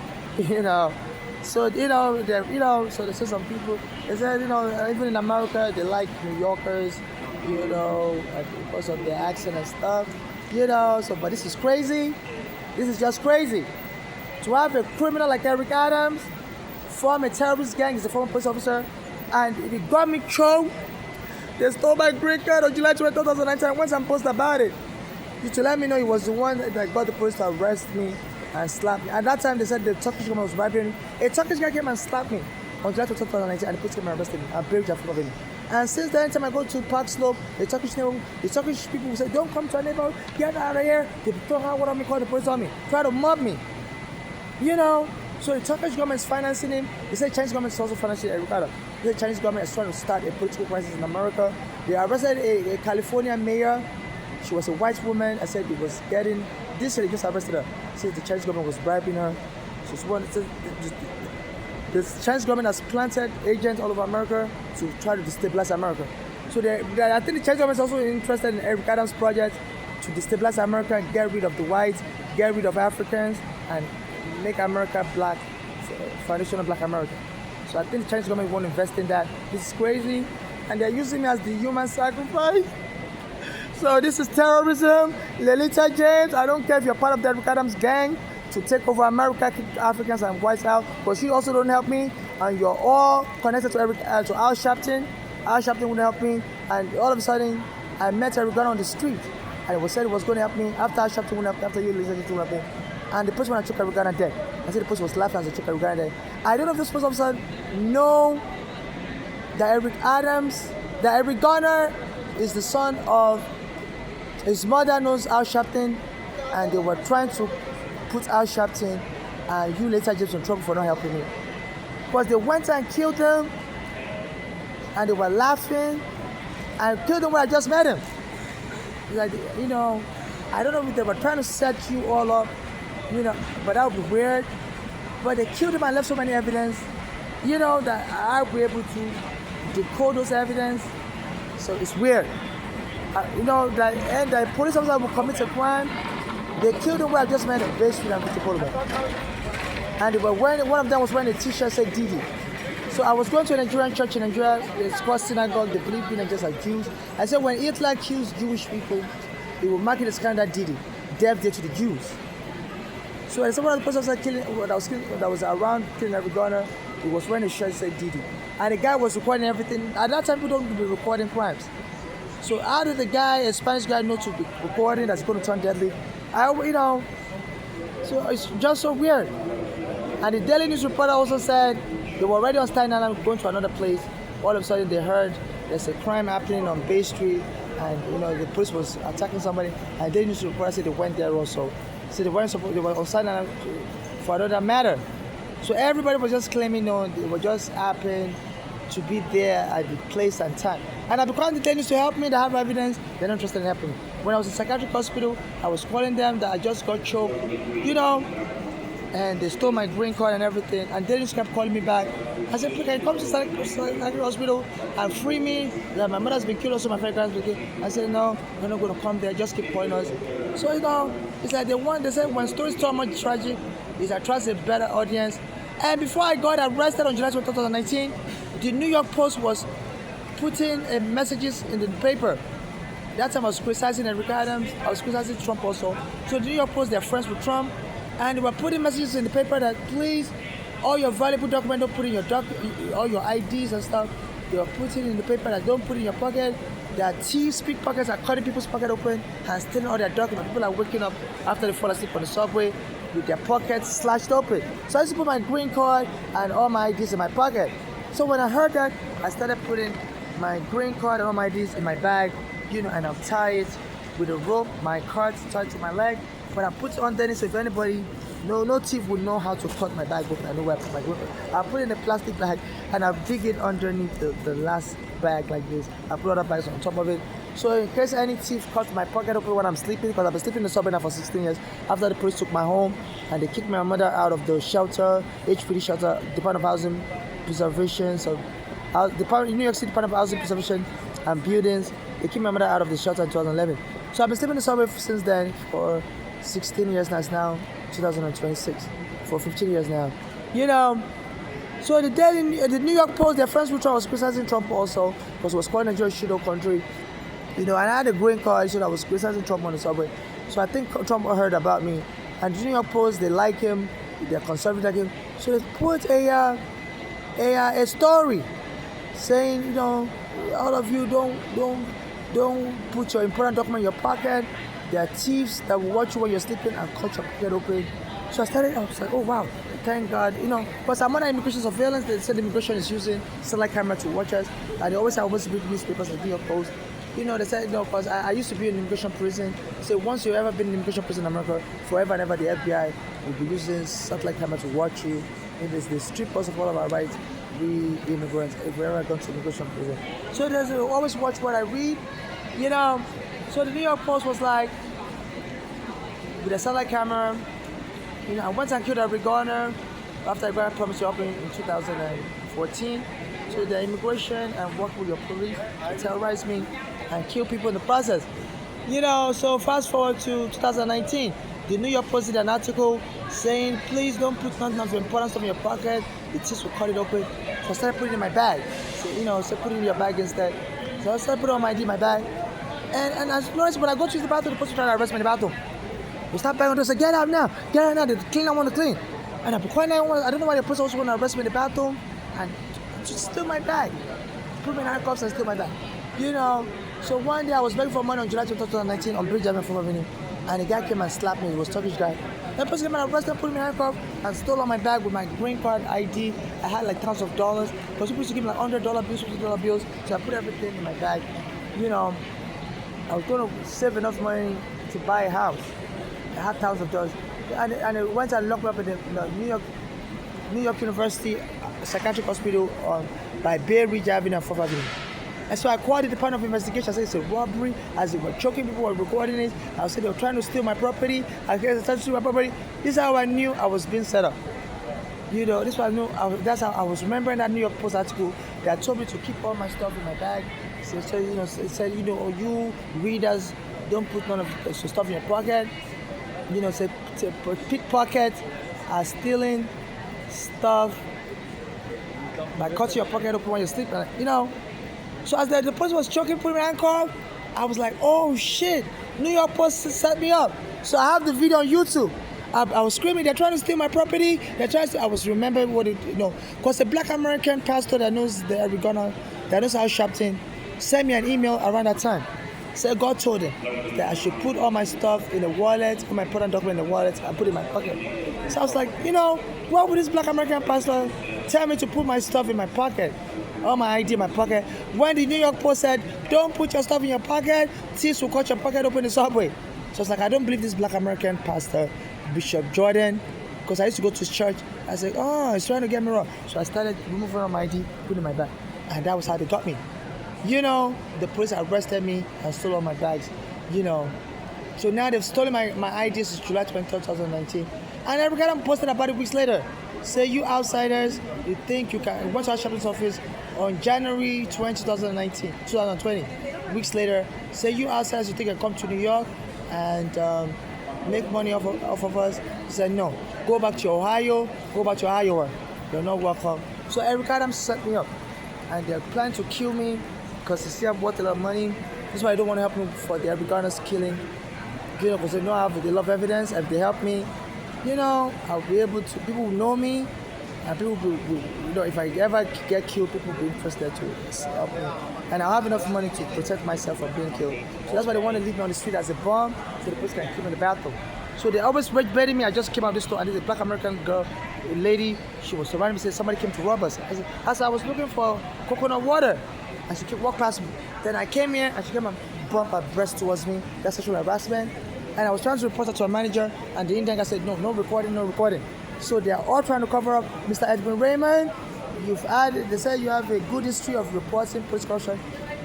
So, so they say some people, they said, you know, even in America, they like New Yorkers, you know, because of their accent and stuff, you know. So, but this is crazy. This is just crazy. To have a criminal like Eric Adams form a terrorist gang, he's a former police officer, and he got me choked. They stole my green card on July 20, 2019. I went and posted about it. To let me know he was the one that got the police to arrest me and slap me. At that time, they said the Turkish government was bribing me. A Turkish guy came and slapped me on July 20, 2019, and the police came and arrested me. I braved Jaffa of him. And since then, anytime I go to Park Slope, the Turkish people will say, don't come to our neighborhood, get out of here. They throw hard water on me, call the police on me, try to mob me. You know, so the Turkish government is financing him. They say Chinese government is also financing Eric Adams. The Chinese government is trying to start a political crisis in America. They arrested a California mayor. She was a white woman. I said it was getting, this year they just arrested her. Said the Chinese government was bribing her. She's one. The Chinese government has planted agents all over America to try to destabilize America. So I think the Chinese government is also interested in Eric Adams' project to destabilize America and get rid of the whites, get rid of Africans, and make America black, foundation of Black America. So I think the Chinese government won't invest in that. This is crazy, and they're using me as the human sacrifice. So this is terrorism. Lolita James, I don't care if you're part of the Eric Adams gang to take over America, kick Africans and whites out, but you also don't help me, and you're all connected to Al Sharpton. Al Sharpton wouldn't help me, and all of a sudden, I met Eric Adams on the street, and it was said it was going to help me. After Al Sharpton wouldn't help me, after you listened to help me, and the person when I took Eric Adams dead. I said the person was laughing as I took Eric Adams dead. I don't know if this police officer know that Eric Garner is the son of, his mother knows Al Sharpton, and they were trying to put Al Sharpton and you later James in trouble for not helping me. Because they went and killed him, and they were laughing, and killed him when I just met him. Like, you know, I don't know if they were trying to set you all up, you know, but that would be weird. But they killed him and left so many evidence, you know, that I'll be able to decode those evidence. So it's weird. You know, and the police officer will commit a crime. They killed him where I just met him, Bay Street and Victor Boulevard. And they were wearing, one of them was wearing a t-shirt said Didi. So I was going to a Nigerian church in Nigeria. It's called synagogue. They believe in just like Jews. I said when Hitler kills Jewish people, he will mark it as kind of Didi, death day to the Jews. So when someone the person that was around killing every gunner, he was wearing a shirt that said Didi. And the guy was recording everything. At that time, people don't be recording crimes. So how did the guy, a Spanish guy, know to be recording that's going to turn deadly? So it's just so weird. And the Daily News reporter also said they were already on Staten Island going to another place. All of a sudden they heard there's a crime happening on Bay Street, and the police was attacking somebody. And the Daily News reporter said they went there also. So they were on Staten Island for another matter. So everybody was just claiming, they were just happened to be there at the place and time. And I become the Daily News to help me. They have evidence. They're not interested in helping me. When I was in psychiatric hospital, I was calling them that I just got choked, and they stole my green card and everything. And they just kept calling me back. I said, can you come to psychiatric hospital and free me? That my mother's been killed, also my friend's been killed. I said, no, we're not going to come there. Just keep calling us. So, it's like they said when stories too much tragic, it attracts a better audience. And before I got arrested on July 2019, the New York Post was putting messages in the paper. That time I was criticizing Eric Adams, I was criticizing Trump also. So the New York Post, they're friends with Trump, and they were putting messages in the paper that please, all your valuable documents, don't put in your all your IDs and stuff. They were putting in the paper that don't put in your pocket. There are thieves, pickpockets are cutting people's pocket open and stealing all their documents. People are waking up after they fall asleep on the subway with their pockets slashed open. So I used to put my green card and all my IDs in my pocket. So when I heard that, I started putting my green card and all my IDs in my bag, and I'll tie it with a rope, my card tied to my leg. When I put it on Dennis, so if anybody, no thief would know how to cut my bag open. I know where I put my green card. I put it in a plastic bag and I dig it underneath the last bag like this. I put other bags on top of it. So in case any thief cut my pocket open when I'm sleeping, because I've been sleeping in the subway now for 16 years, after the police took my home and they kicked my mother out of the shelter, HPD shelter, Department of Housing Preservation, so New York City Department of Housing Preservation and Buildings, they kicked my mother out of the shelter in 2011. So I've been sleeping in the subway since then for 16 years now. It's now 2026, for 15 years now. So the New York Post, their friends with Trump was criticizing Trump also, because it was calling Nigeria a shit country. And I had a green card, so I was criticizing Trump on the subway. So I think Trump heard about me. And the New York Post, they like him, they're conservative like him. So they put a story saying, all of you don't put your important document in your pocket. There are thieves that will watch you when you're sleeping and cut your pocket open. So I was like, oh wow, thank God, because I'm under immigration surveillance. They said immigration is using satellite camera to watch us, and they always have big newspapers like New York Post. They said, because I used to be in immigration prison. So once you've ever been in immigration prison in America, forever and ever the FBI will be using satellite camera to watch you. They strip us of all of our rights, we immigrants, if we ever gone to immigration prison. So they always watch what I read, So the New York Post was like, with a satellite camera, I went and killed every gunner after I got a promise to open in 2014. So the immigration and work with your police to terrorize me and kill people in the process. So fast forward to 2019, the New York Post did an article saying, please don't put none of your important stuff in your pocket. The thieves will cut it open. So I started putting it in my bag. So put it in your bag instead. So I started putting all my ID in my bag. And I noticed when I go to the bathroom, the person trying to arrest me in the bathroom. They start banging on the door, say, get out now. They clean, I want to clean. And I don't know why the person also want to arrest me in the bathroom and just steal my bag. Put me in handcuffs and steal my bag. So one day I was begging for money on July 2019 on Bridge Avenue, 4th Avenue. And a guy came and slapped me. It was a Turkish guy. That person came and arrested, put me in handcuffs and stole on my bag with my green card ID. I had like thousands of dollars. Because people used to give me like $100 bills, $50 bills. So I put everything in my bag. I was going to save enough money to buy a house. I had thousands of dollars. And it went and locked me up in the New York University Psychiatric Hospital by Bay Ridge Avenue and 4th Avenue. And so I called the Department of Investigation. I said it's a robbery. As they were choking people, were recording it. I said they were trying to steal my property. I said they were trying to steal my property. This is how I knew I was being set up. This is what I knew. That's how I was remembering that New York Post article that told me to keep all my stuff in my bag. So it said, you readers, don't put none of the stuff in your pocket. Say pickpockets are stealing stuff by cutting your pocket open when you sleep. So as the person was choking, putting me in handcuffs, I was like, oh shit, New York Post set me up. So I have the video on YouTube. I was screaming, they're trying to steal my property. They're trying to, I was remembering what it, because the black American pastor that knows the Arizona, that knows how Sharpton, sent me an email around that time. Said God told him that I should put all my stuff in a wallet, put my important document in the wallet, and put it in my pocket. So I was like, why would this black American pastor tell me to put my stuff in my pocket? All my ID in my pocket. When the New York Post said, don't put your stuff in your pocket, thieves will cut your pocket open in the subway. So I was like, I don't believe this black American pastor, Bishop Jordan, because I used to go to his church. I said, oh, he's trying to get me wrong. So I started removing all my ID, putting it in my bag. And that was how they got me. The police arrested me and stole all my bags. So now they've stolen my ID since July 23, 2019. And every guy posted about it weeks later. Say, you outsiders, you think you can. Went to our Sharpton's office on January 20, 2020. Weeks later, say, you outsiders, you think you can come to New York and make money off of us? He said, no. Go back to Ohio. Go back to Iowa. You're not welcome. So Eric Adams set me up. And they're planning to kill me because they see I've worth a lot of money. That's why I don't want to help them for the Eric Garner's killing. Because they know I have a lot of evidence. If they help me, I'll be able to, people will know me, and people will, if I ever get killed, people will be interested to help me. And I'll have enough money to protect myself from being killed. So that's why they want to leave me on the street as a bomb, so the police can kill me in the bathroom. So they always baiting me. I just came out of this store, and there's a black American girl, a lady, she was surrounding me, said somebody came to rob us. I was looking for coconut water, and she walked past me. Then I came here, and she came and bumped her breast towards me. That's sexual harassment. And I was trying to report her to a manager, and the Indian guy said, no recording. So they are all trying to cover up. Mr. Edwin Raymond, they said you have a good history of reporting police corruption.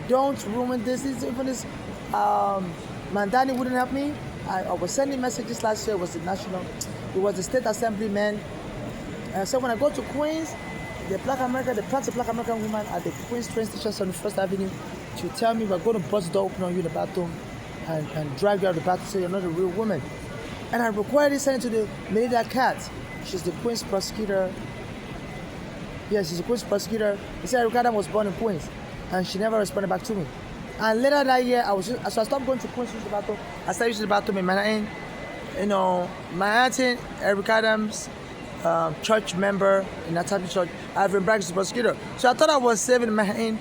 Don't ruin this. Even this Mandani wouldn't help me. I was sending messages last year. It was the state assemblyman. So when I go to Queens, the planted black American woman at the Queens train station on First Avenue to tell me we're going to bust the door open on you in the bathroom and drag you out of the bathroom, say you're not a real woman. And I required it sent to the Melinda Katz. She's the Queens prosecutor. Yes, she's the Queens prosecutor. They said Ricardo was born in Queens, and she never responded back to me. And later that year, so I stopped going to Queens to use the bathroom. I started using the bathroom in Manhattan. Manhattan, Eric Adams, church member in that type of church. Ivan Bragg is the prosecutor. So I thought I was saving Manhattan,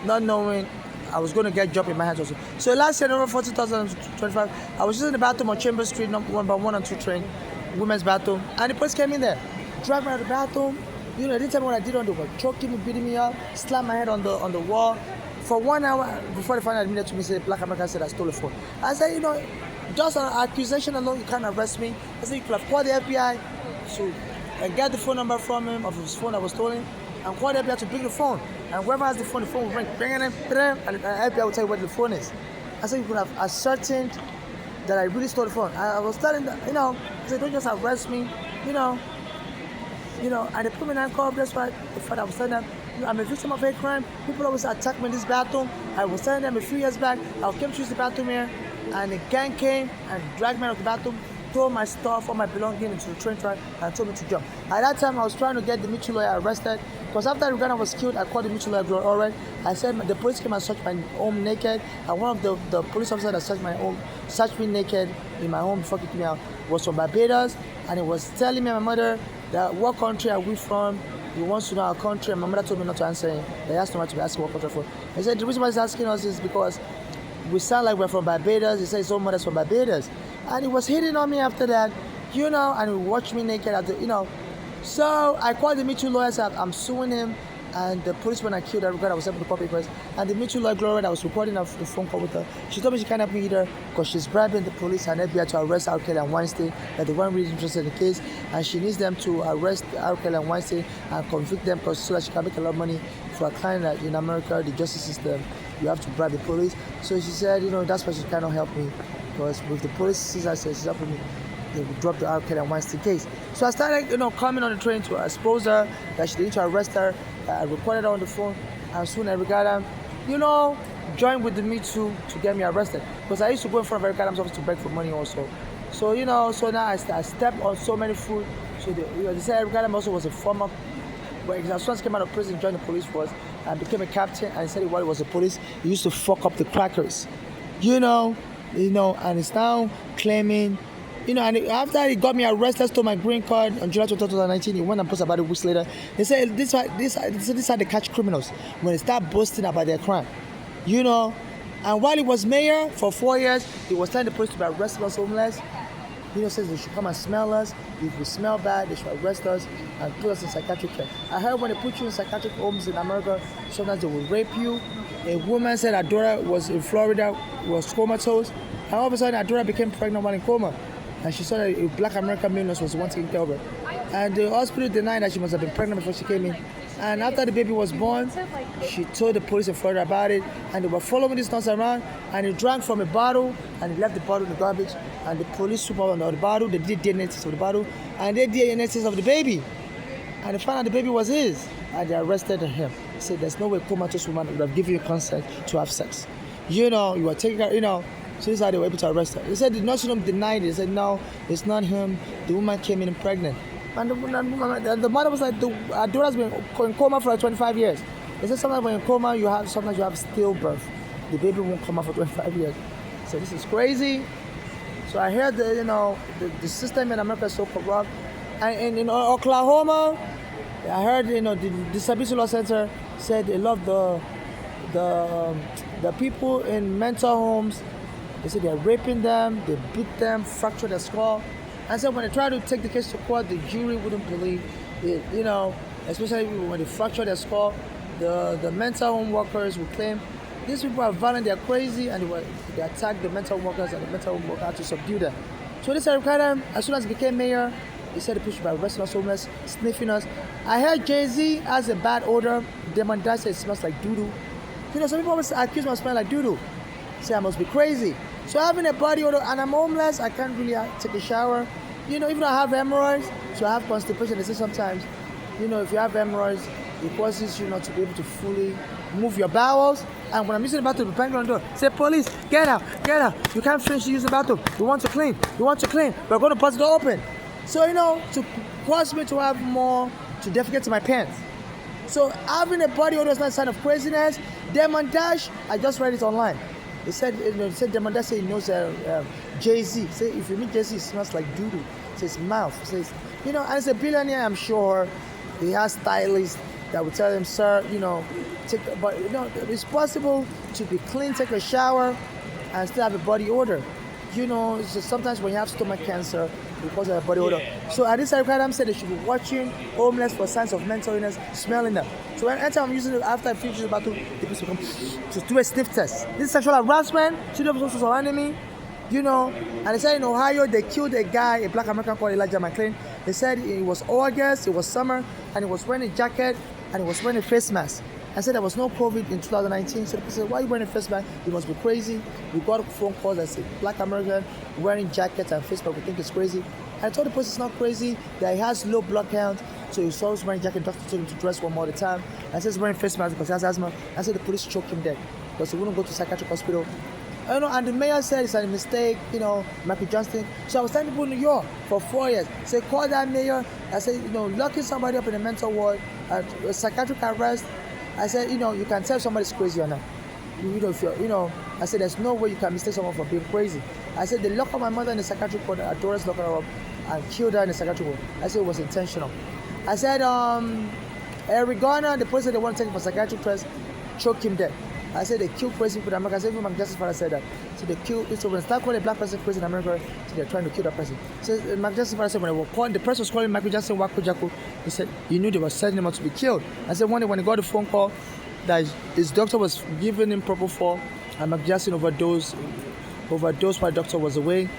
not knowing I was going to get a job in Manhattan also. So last year, November 14, 2025, I was using the bathroom on Chambers Street, number 1 and 2 train, women's bathroom, and the police came in there, dragged me out of the bathroom. They didn't tell me what I did on the wall, choking me, beating me up, slammed my head on the wall. For 1 hour before they finally admitted to me, said black American said I stole a phone. I said, just an accusation alone, you can't arrest me. I said you could have called the FBI to get the phone number from him of his phone that was stolen, and call the FBI to bring the phone. And whoever has the phone will ring, and the FBI will tell you where the phone is. I said you could have ascertained that I really stole the phone. I was telling them, I said don't just arrest me, and they put me in handcuffs. That's why I was telling them, I'm a victim of hate crime. People always attack me in this bathroom. I was telling them a few years back, I came to use the bathroom here, and a gang came and dragged me out of the bathroom, threw my stuff, all my belongings into the train track, and told me to jump. At that time, I was trying to get the Mitchell lawyer arrested, because after Uganda was killed, I called the Mitchell lawyer already. I said the police came and searched my home naked, and one of the police officers that searched my home, searched me naked in my home before kicking me out, was from Barbados, and he was telling me and my mother that what country are we from. He wants to know our country, and my mother told me not to answer him. They asked him to be asking what country for. He said the reason why he's asking us is because we sound like we're from Barbados. He said his own mother's from Barbados. And he was hitting on me after that, and he watched me naked So I called the Mitchell lawyer, said I'm suing him, and the policeman I killed, I was able to call papers. And the Mitchell lawyer, Gloria, that was recording a phone call with her, she told me she can't help me either because she's bribing the police and FBI to arrest R. Kelly and Weinstein, that they weren't really interested in the case, and she needs them to arrest R. Kelly and Weinstein and convict them so that she can make a lot of money for a client that in America, the justice system, you have to bribe the police. So she said, that's why she cannot help me, because with the police, she's helping me, they would drop the R. Kelly and Weinstein case. So I started, coming on the train to expose her, that she need to arrest her. I recorded her on the phone, and soon Eric Adams, joined with me to get me arrested. Because I used to go in front of Eric Adams' office to beg for money also. So, so now I stepped on so many foot. So they said Eric Adams also was a former, when he came out of prison, joined the police force, and became a captain, and he said while he was a police, he used to fuck up the crackers. And he's now claiming, You know, and after he got me arrested, stole my green card on July 2019, he went and posted about it weeks later. They said this is how they catch criminals, when they start boasting about their crime. You know, and while he was mayor for 4 years, he was telling the police to be arresting us homeless. You know, says they should come and smell us. If we smell bad, they should arrest us and put us in psychiatric care. I heard when they put you in psychiatric homes in America, sometimes they will rape you. A woman said her daughter was in Florida, was comatose, and all of a sudden her daughter became pregnant while in coma. And she saw that a black American male nurse was the one taking care of her. And the hospital denied that she must have been pregnant before she came in. And after the baby was born, she told the police in Florida about it, and they were following this nurse around, and he drank from a bottle, and he left the bottle in the garbage, and the police swooped out on the bottle, they did DNA test of the bottle, and they did DNA test of the baby. And they found out the baby was his, and they arrested him. They said there's no way a comatose woman would have given you consent to have sex. You know, you were taking her, you know, so this is how they were able to arrest her. They said the nursing home denied it. They said, no, it's not him. The woman came in pregnant. And the mother was like, our daughter's been in coma for like 25 years. They said sometimes when you're in coma, sometimes you have stillbirth. The baby won't come out for 25 years. So this is crazy. So I heard that, you know, the system in America is so corrupt. And in Oklahoma, I heard, you know, the Disability Law Center said they love the people in mental homes. They said they're raping them, they beat them, fracture their skull. And so when they tried to take the case to court, the jury wouldn't believe it, you know, especially when they fracture their skull. The mental home workers would claim these people are violent, they're crazy, and they attacked the mental home workers, and the mental home workers had to subdue them. So this required him, as soon as he became mayor, he said the people should be arresting us homeless, sniffing us. I heard Jay-Z has a bad odor. Damon Dash said it smells like doo-doo. You know, some people always accuse me of smelling like doo-doo. Say I must be crazy. So having a body odor, and I'm homeless, I can't really take a shower. You know, even though I have hemorrhoids, so I have constipation. They say sometimes, you know, if you have hemorrhoids, it causes you not to be able to fully move your bowels. And when I'm using the bathroom, the bang on the door, say, police, get out. You can't finish using the bathroom. You want to clean. We're going to bust the door open. So, you know, to cause me to have more, to defecate to my pants. So having a body odor is not a sign of craziness. Damon Dash, I just read it online. They said Damon Dash said he knows Jay-Z. Say if you meet Jay-Z, it smells like doo-doo. It's his mouth. Says, you know, and as a billionaire, I'm sure he has stylists that will tell him, sir, you know, but you know, it's possible to be clean, take a shower, and still have a body odor. You know, it's just sometimes when you have stomach cancer, because of a body odor. So at this time, said they should be watching homeless for signs of mental illness, smelling them. So anytime I'm using it, after I finish the bathroom, the people come to do a sniff test. This is sexual harassment. Children also surrounding me. You know, and they said in Ohio they killed a guy, a black American called Elijah McClain. They said it was August, it was summer, and he was wearing a jacket and he was wearing a face mask. I said there was no COVID in 2019. So people said, why are you wearing a face mask? You must be crazy. We got phone calls that said black American wearing jackets and face mask. We think it's crazy. And I told the person it's not crazy, that he has low blood count, so he's always wearing jacket. Doctor told him to dress one more at a time. I said he's wearing face mask because he has asthma. I said the police choked him dead because he wouldn't go to psychiatric hospital. You know, and the mayor said it's a mistake, you know, Michael Johnston. So I was telling people in New York for 4 years, say, call that mayor. I said, you know, locking somebody up in a mental ward, a psychiatric arrest. I said, you know, you can tell somebody's crazy or not. You know, if you're, you know, I said, there's no way you can mistake someone for being crazy. I said, they locked up my mother in the psychiatric ward, her daughters locked her up and killed her in the psychiatric ward. I said it was intentional. I said, Eric Garner, the person they want to take him for psychiatric test, choked him dead. I said they kill crazy people in America. I said even McJustice father said that. So they kill. So when they start calling a black person crazy in America, so they're trying to kill that person. So McJustice father said when they were calling, the person was calling Michael Jackson Wako Jacko. He said you knew they were setting him up to be killed. I said one day when he got the phone call that his doctor was giving him propofol and McJustice overdosed while the doctor was away.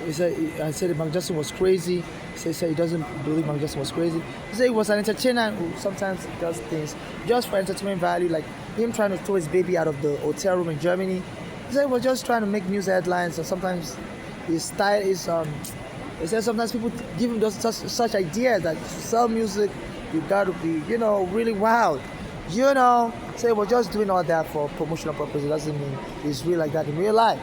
He said I said McJustice was crazy. He said he doesn't believe McJustice was crazy. He said he was an entertainer who sometimes does things just for entertainment value, like him trying to throw his baby out of the hotel room in Germany. He said he was just trying to make news headlines, and sometimes his style is he said sometimes people give him such ideas that to sell music you gotta be, you know, really wild. You know, so he was just doing all that for promotional purposes. It doesn't mean he's real like that in real life.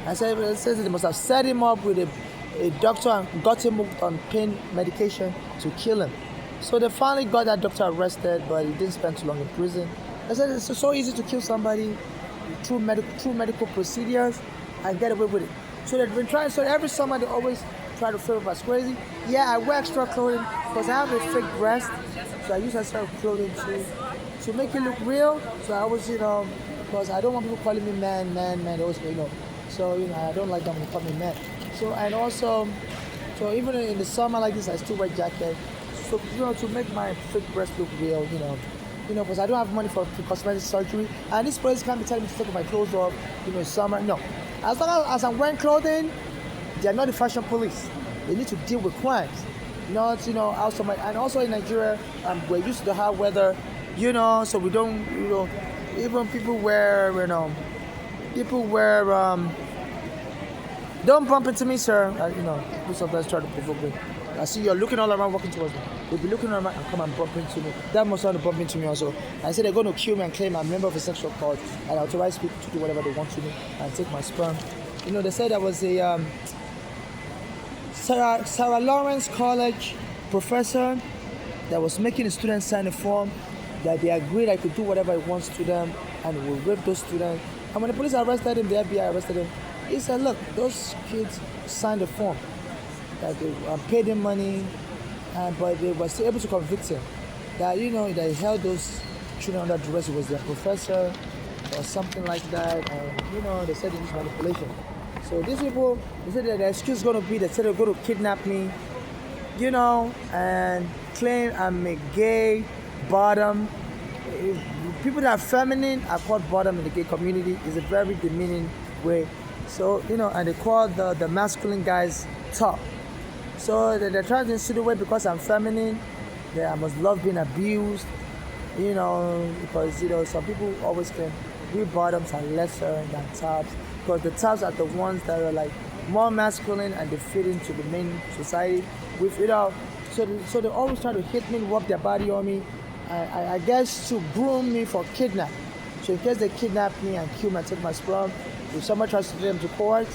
I said it says they must have set him up with a doctor and got him hooked on pain medication to kill him. So they finally got that doctor arrested, but he didn't spend too long in prison. I said it's so easy to kill somebody through medical procedures and get away with it. So they've been trying. So every summer they always try to film as crazy. Yeah, I wear extra clothing because I have a fake breast, so I use extra clothing to make it look real. So I always, because I don't want people calling me man. Those, So I don't like them when they call me man. So and also, so even in the summer like this, I still wear jacket. So to make my fake breast look real, because I don't have money for cosmetic surgery, and this place can't be telling me to take my clothes off, summer. No, as long as I'm wearing clothing, they are not the fashion police. They need to deal with crimes, not also and also in Nigeria, we're used to the hot weather, so we don't, even people wear, don't bump into me, sir. People sometimes try to provoke me. I see you're looking all around, walking towards me. They'll be looking around and come and bump into me. That must want to bump into me also. I said they're going to kill me and claim I'm a member of a sexual cult and authorize people to do whatever they want to me and take my sperm. They said there was a Sarah Lawrence College professor that was making the students sign a form that they agreed I could do whatever I want to them and will rape those students. And when the police arrested him, the FBI arrested him, he said, look, those kids signed a form that they paid him money, but they were still able to convict him. That they held those children under duress. It was their professor or something like that, and they said it was manipulation. So these people, they said that the excuse is going to be they said they're going to kidnap me, and claim I'm a gay bottom. People that are feminine are called bottom in the gay community. It's a very demeaning way. So and they call the masculine guys top. So they're trying to insinuate because I'm feminine, that I must love being abused, because some people always claim we bottoms are lesser than tops, because the tops are the ones that are like more masculine and they fit into the main society. So they always try to hit me, rub their body on me, I guess to groom me for kidnap. So in case they kidnap me and kill me and take my sperm, if someone tries to take them to court,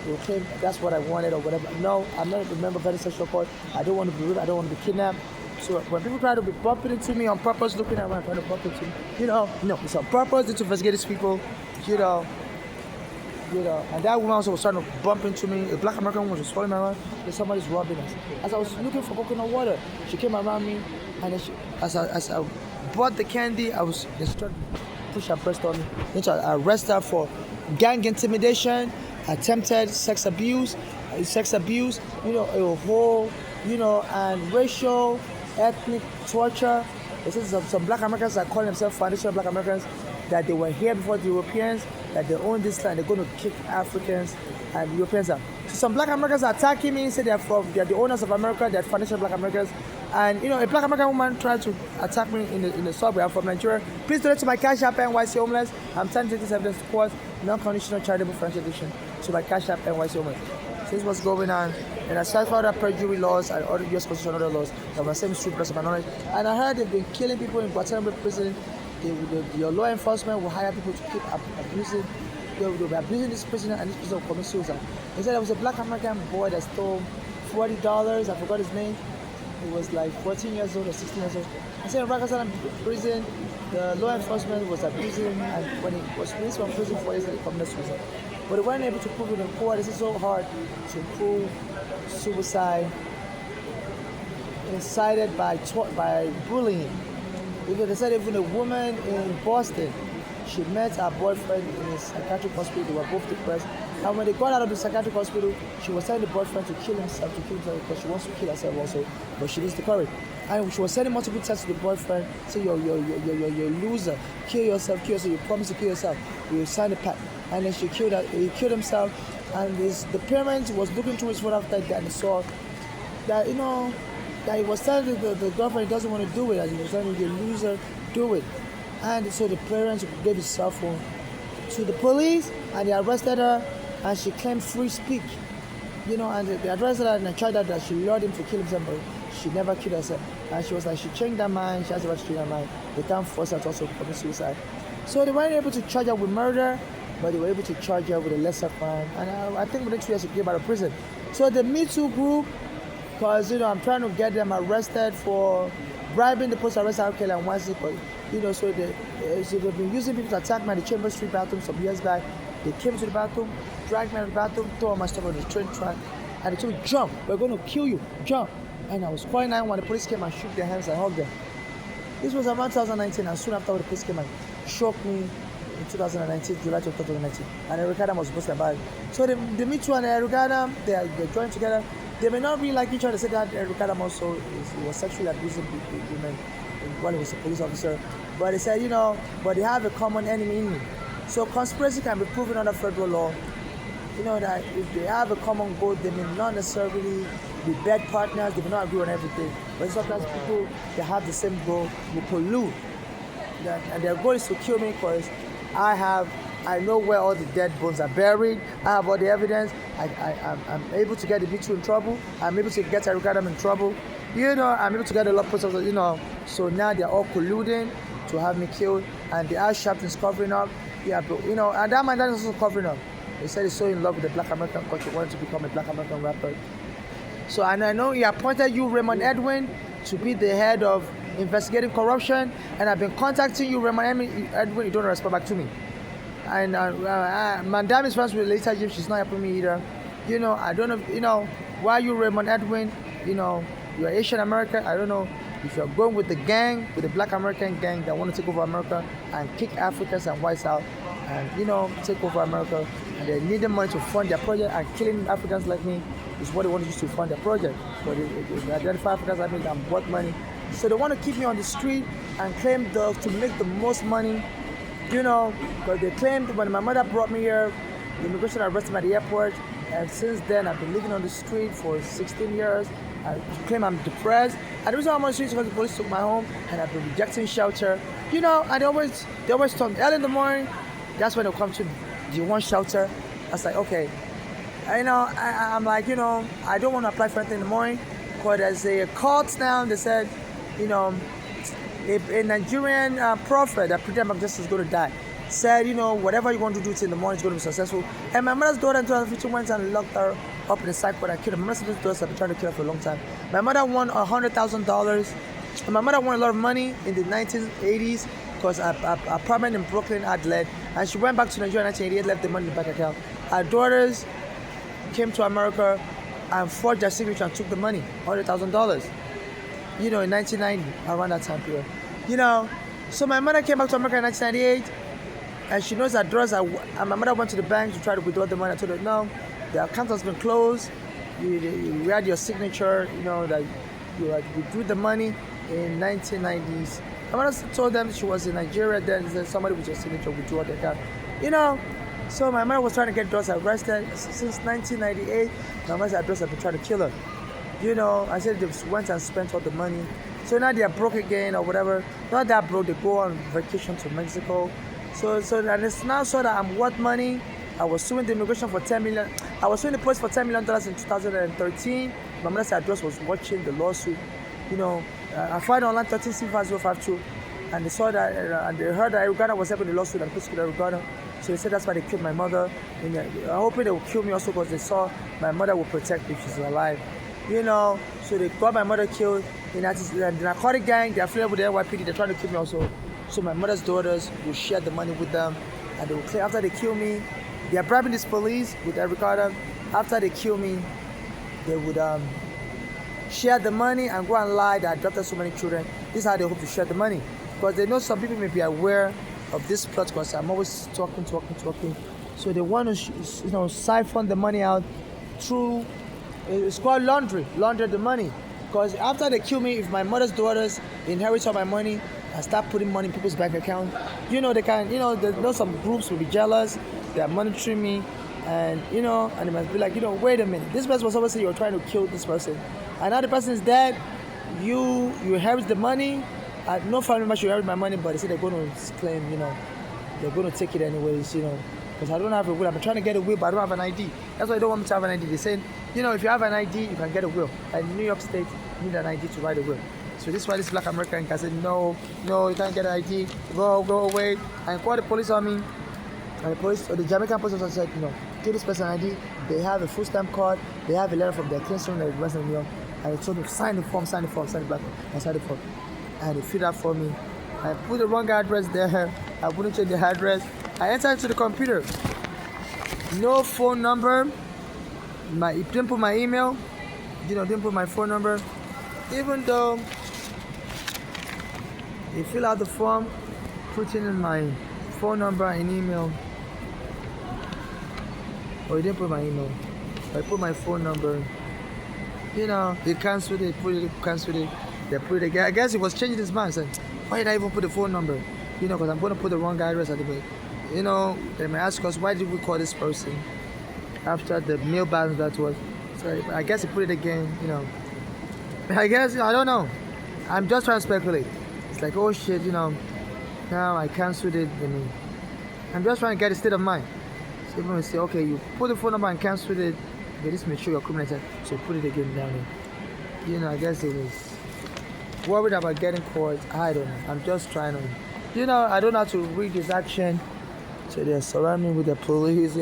they'll claim that's what I wanted or whatever. No, I'm not a member of any sexual court. I don't want to be raped. I don't want to be kidnapped. So when people try to be bumping into me on purpose, looking around, trying to bump into me, no, it's on purpose to investigate these people, and that woman also was trying to bump into me. A black American woman was following me around, and somebody's robbing us. As I was looking for coconut water, she came around me, and then as I bought the candy, they started to push her breast on me. Then I arrest her for gang intimidation, attempted sex abuse, a whole, and racial, ethnic torture. This is some black Americans that call themselves foundational black Americans, that they were here before the Europeans, that they own this land, they're going to kick Africans and Europeans out. So some black Americans are attacking me, say they're the owners of America, they're foundational black Americans. And a black American woman tried to attack me in the subway. I'm from Nigeria. Please donate to my Cash App NYC Homeless. I'm trying to take this evidence to court, non-conditional charitable financial addiction to my Cash App NYC Homeless. This is what's going on. And I started for other perjury laws and other US Constitution and other laws that were same street of my knowledge. And I heard they've been killing people in Guantanamo prison. Your law enforcement will hire people to keep abusing. They'll be abusing this prisoner, and this prisoner will commit suicide. They said there was a black American boy that stole $40. I forgot his name. He was like 14 years old or 16 years old. I said in Rikers Island prison, the law enforcement was abusing him, and when he was released from prison 4 years later, he committed suicide. But they weren't able to prove it in court. This is so hard to prove suicide incited by bullying. Because they said even a woman in Boston, she met her boyfriend in a psychiatric hospital. They were both depressed. And when they got out of the psychiatric hospital, she was telling the boyfriend to kill himself because she wants to kill herself also, but she needs the courage. And she was sending multiple texts to the boyfriend, saying, you're a loser, kill yourself, you promise to kill yourself, you sign the pact. And then he killed himself, and the parents was looking through his phone after that and saw that, that he was telling the girlfriend he doesn't want to do it, and he was telling the loser, do it. And so the parents gave his cell phone to the police, and they arrested her, and she claimed free speech. And they arrested her and they tried that she lured him to kill himself, but she never killed herself. And she was like, she changed her mind, she has the right to change her mind. They can't force her to also commit suicide. So they weren't able to charge her with murder, but they were able to charge her with a lesser crime. And I think within 2 years she came out of prison. So the Me Too group, because I'm trying to get them arrested for bribing the post-arrest R. Kelly and Wesley, so they've been using people to attack me at the Chambers Street bathroom some years back. They came to the bathroom, dragged me out of the bathroom, threw all my stuff on the train track, And they told me, jump, we're going to kill you, jump. And I was crying out when the police came and shook their hands and hugged them. This was around 2019, and soon after the police came and shook me in 2019, July 2019. And Eric Adam was busted about it. So the Me Too and Eric Adam, they're joined together. They may not be like each other. They said that Eric Adam also was sexually abusing women when he was a police officer. But they said, but they have a common enemy in me. So conspiracy can be proven under federal law. That if they have a common goal, they may not necessarily be bad partners, they may not agree on everything. But sometimes people that have the same goal will collude. And their goal is to kill me because I know where all the dead bones are buried. I have all the evidence. I'm able to get the Me Too in trouble. I'm able to get Eric Adam in trouble. I'm able to get a lot of persons, So now they're all colluding to have me killed. And the Ash Captain's covering up. Yeah, but, and that man is also covering up. He said he's so in love with the Black American culture, wanted to become a Black American rapper. So, and I know he appointed you, Raymond Edwin, to be the head of investigating corruption. And I've been contacting you, Raymond Edwin, you don't respond back to me. And Madame is friends with Lisa Jim, she's not helping me either. I don't know, why you, Raymond Edwin, you're Asian American, I don't know if you're going with the gang, with the Black American gang that want to take over America and kick Africans and whites out and, take over America. And they need the money to fund their project, and killing Africans like me is what they want to use to fund their project. But they identify Africans like me that I'm worth money. So they want to keep me on the street and claim to make the most money, because they claimed when my mother brought me here, the immigration arrested me at the airport, and since then I've been living on the street for 16 years. I claim I'm depressed. And the reason I'm on the street is because the police took my home, and I've been rejecting shelter. And they always talk early in the morning. That's when they'll come to me. Do you want shelter? I was like, okay. I'm like, I don't want to apply for anything in the morning, because there's a cult now. They said, a Nigerian prophet that President McJustice is going to die. Said, whatever you want to do in the morning is going to be successful. And my mother's daughter in 2015 went and locked her up in the psych ward and killed her. My mother's daughter have been trying to kill her for a long time. My mother won $100,000. And my mother won a lot of money in the 1980s because her apartment in Brooklyn had led. And she went back to Nigeria in 1988, left the money in the bank account. Her daughters came to America and forged their signature and took the money, $100,000. In 1990, around that time period. So my mother came back to America in 1998. And she knows that daughters and my mother went to the bank to try to withdraw the money. I told her, no, the account has been closed. You had your signature, that you withdrew the money in 1990s. My mother told them she was in Nigeria, then somebody with your signature withdrew the account. So my mother was trying to get daughters arrested since 1998. My mother's daughters have been trying to kill her. I said they went and spent all the money. So now they are broke again or whatever. Not that broke, they go on vacation to Mexico. So and it's now so that I'm worth money. I was suing the immigration for $10 million. I was suing the police for $10 million in 2013. My mother's address was watching the lawsuit. I filed online 13C5052, and they saw that and they heard that Eric Garner was helping the lawsuit and police killed Eric Garner. So they said that's why they killed my mother. And I'm hoping they will kill me also because they saw my mother will protect me if she's alive. So they got my mother killed. The narcotic gang, they're affiliated with the NYPD, they're trying to kill me also. So my mother's daughters will share the money with them, and they will claim after they kill me, they are bribing this police with Eric Adam. After they kill me, they would share the money and go and lie that I adopted so many children. This is how they hope to share the money, because they know some people may be aware of this plot because I'm always talking. So they want to, siphon the money out through. It's called launder the money. Because after they kill me, if my mother's daughters inherit all my money and start putting money in people's bank account, they can, some groups will be jealous, they are monitoring me, and, and they must be like, wait a minute, this person was obviously you're trying to kill this person, and now the person is dead, you inherit the money, no family member should inherit my money, but they say they're going to claim, they're going to take it anyways, because I don't have a will. I've been trying to get a will, but I don't have an ID. That's why they don't want me to have an ID. They say, if you have an ID, you can get a will. And in New York State, you need an ID to write a will. So this is why this Black American guy said, no, you can't get an ID. Go away. And call the police on me. And the Jamaican police officer said, give this person an ID. They have a full stamp card. They have a letter from their cleansroom that was in New York. And they told me, sign the form. I signed the form. And they filled out for me. I put the wrong address there. I wouldn't change the address. I entered into the computer. No phone number, He didn't put my email, didn't put my phone number. Even though he filled out the form, putting in my phone number and email. Oh, he didn't put my email. I put my phone number. He cancelled it, cancelled it. They put it again. I guess he was changing his mind. Said, why did I even put the phone number? Because I'm going to put the wrong address at the way. They may ask us, why did we call this person after the mail balance that was? So I guess he put it again, I guess, I don't know. I'm just trying to speculate. It's like, oh shit, now I cancelled it. I'm just trying to get a state of mind. So even we say, okay, you put the phone number and cancelled it. Okay, this may show your criminal. So put it again down there. I guess it was worried about getting caught. I don't know. I'm just trying to, I don't know how to read his action. So they surround me with the police,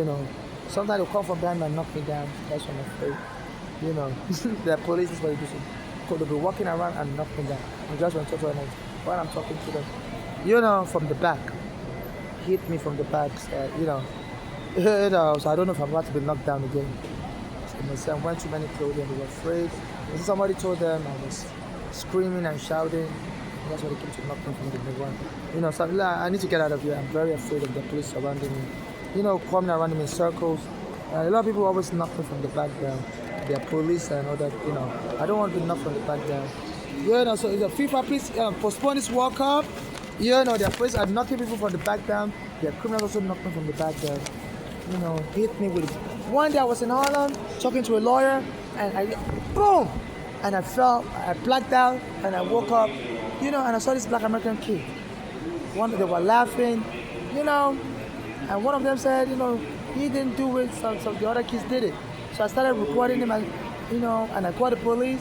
Sometimes they'll come from behind and knock me down. That's what I'm afraid. The police is what they do. They'll be walking around and knock me down. I'm just going to talk to them while I'm talking to them. From the back. Hit me from the back, so I don't know if I'm about to be knocked down again. So my son went too many clothing, they were afraid. And somebody told them I was screaming and shouting. That's why they came to knock me from the big one. So I need to get out of here. I'm very afraid of the police surrounding me. Coming around me in circles. A lot of people always knock me from the background. They're police and all that, I don't want to be knocked from the background. So the FIFA, please postpone this World Cup. Their police are knocking people from the background. Their criminals also knock me from the background. Hit me with it. One day I was in Harlem talking to a lawyer and I boom! And I fell, I blacked out and I woke up, and I saw this black American kid. They were laughing, and one of them said, he didn't do it, so the other kids did it. So I started recording him and, and I called the police.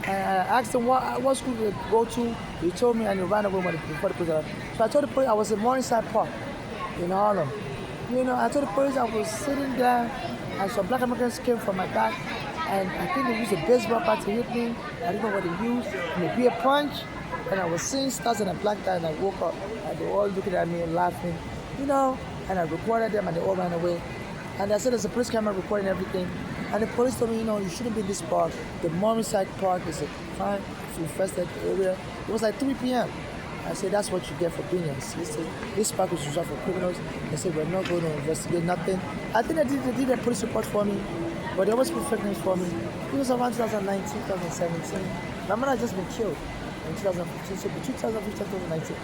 And I asked him what school did he go to. He told me and he ran away before the police. So I told the police I was in Morningside Park in Harlem. I told the police I was sitting there and some black Americans came from my back and I think they used a baseball bat to hit me. I didn't know what they used. Maybe a punch. And I was seeing stars and I blacked out and I woke up and they were all looking at me and laughing. And I recorded them and they all ran away. And I said there's a police camera recording everything. And the police told me, you shouldn't be in this park. The Morningside Park is a crime infested area. It was like 3 p.m. I said, that's what you get for being here. This park is reserved for criminals. They said, we're not going to investigate nothing. I think they did a police report for me, but they always put fake names for me. It was around 2019, 2017. My mother had just been killed in 2015. So between 2015 and 2019,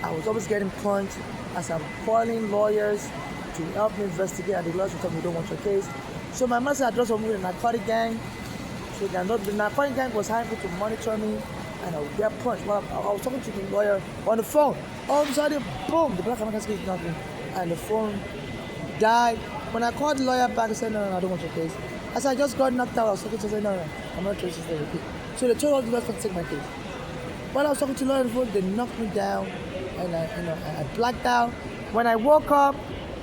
I was always getting punched as I'm calling lawyers to help me investigate, and the lawyers would tell me, we don't want your case. So my mother said I just moved with a narcotic gang. So the narcotic gang was hiring people to monitor me, and I would get punched. Well, I was talking to the lawyer on the phone. All of a sudden, boom, the black American case is nothing, and the phone died. When I called the lawyer back, I said, no, I don't want your case. I said, I just got knocked out. I was talking to her, I said, no, I'm not interested in the case. So they told all the lawyers to take my case. While I was talking to the lawyer on the phone, they knocked me down, and I blacked out. When I woke up,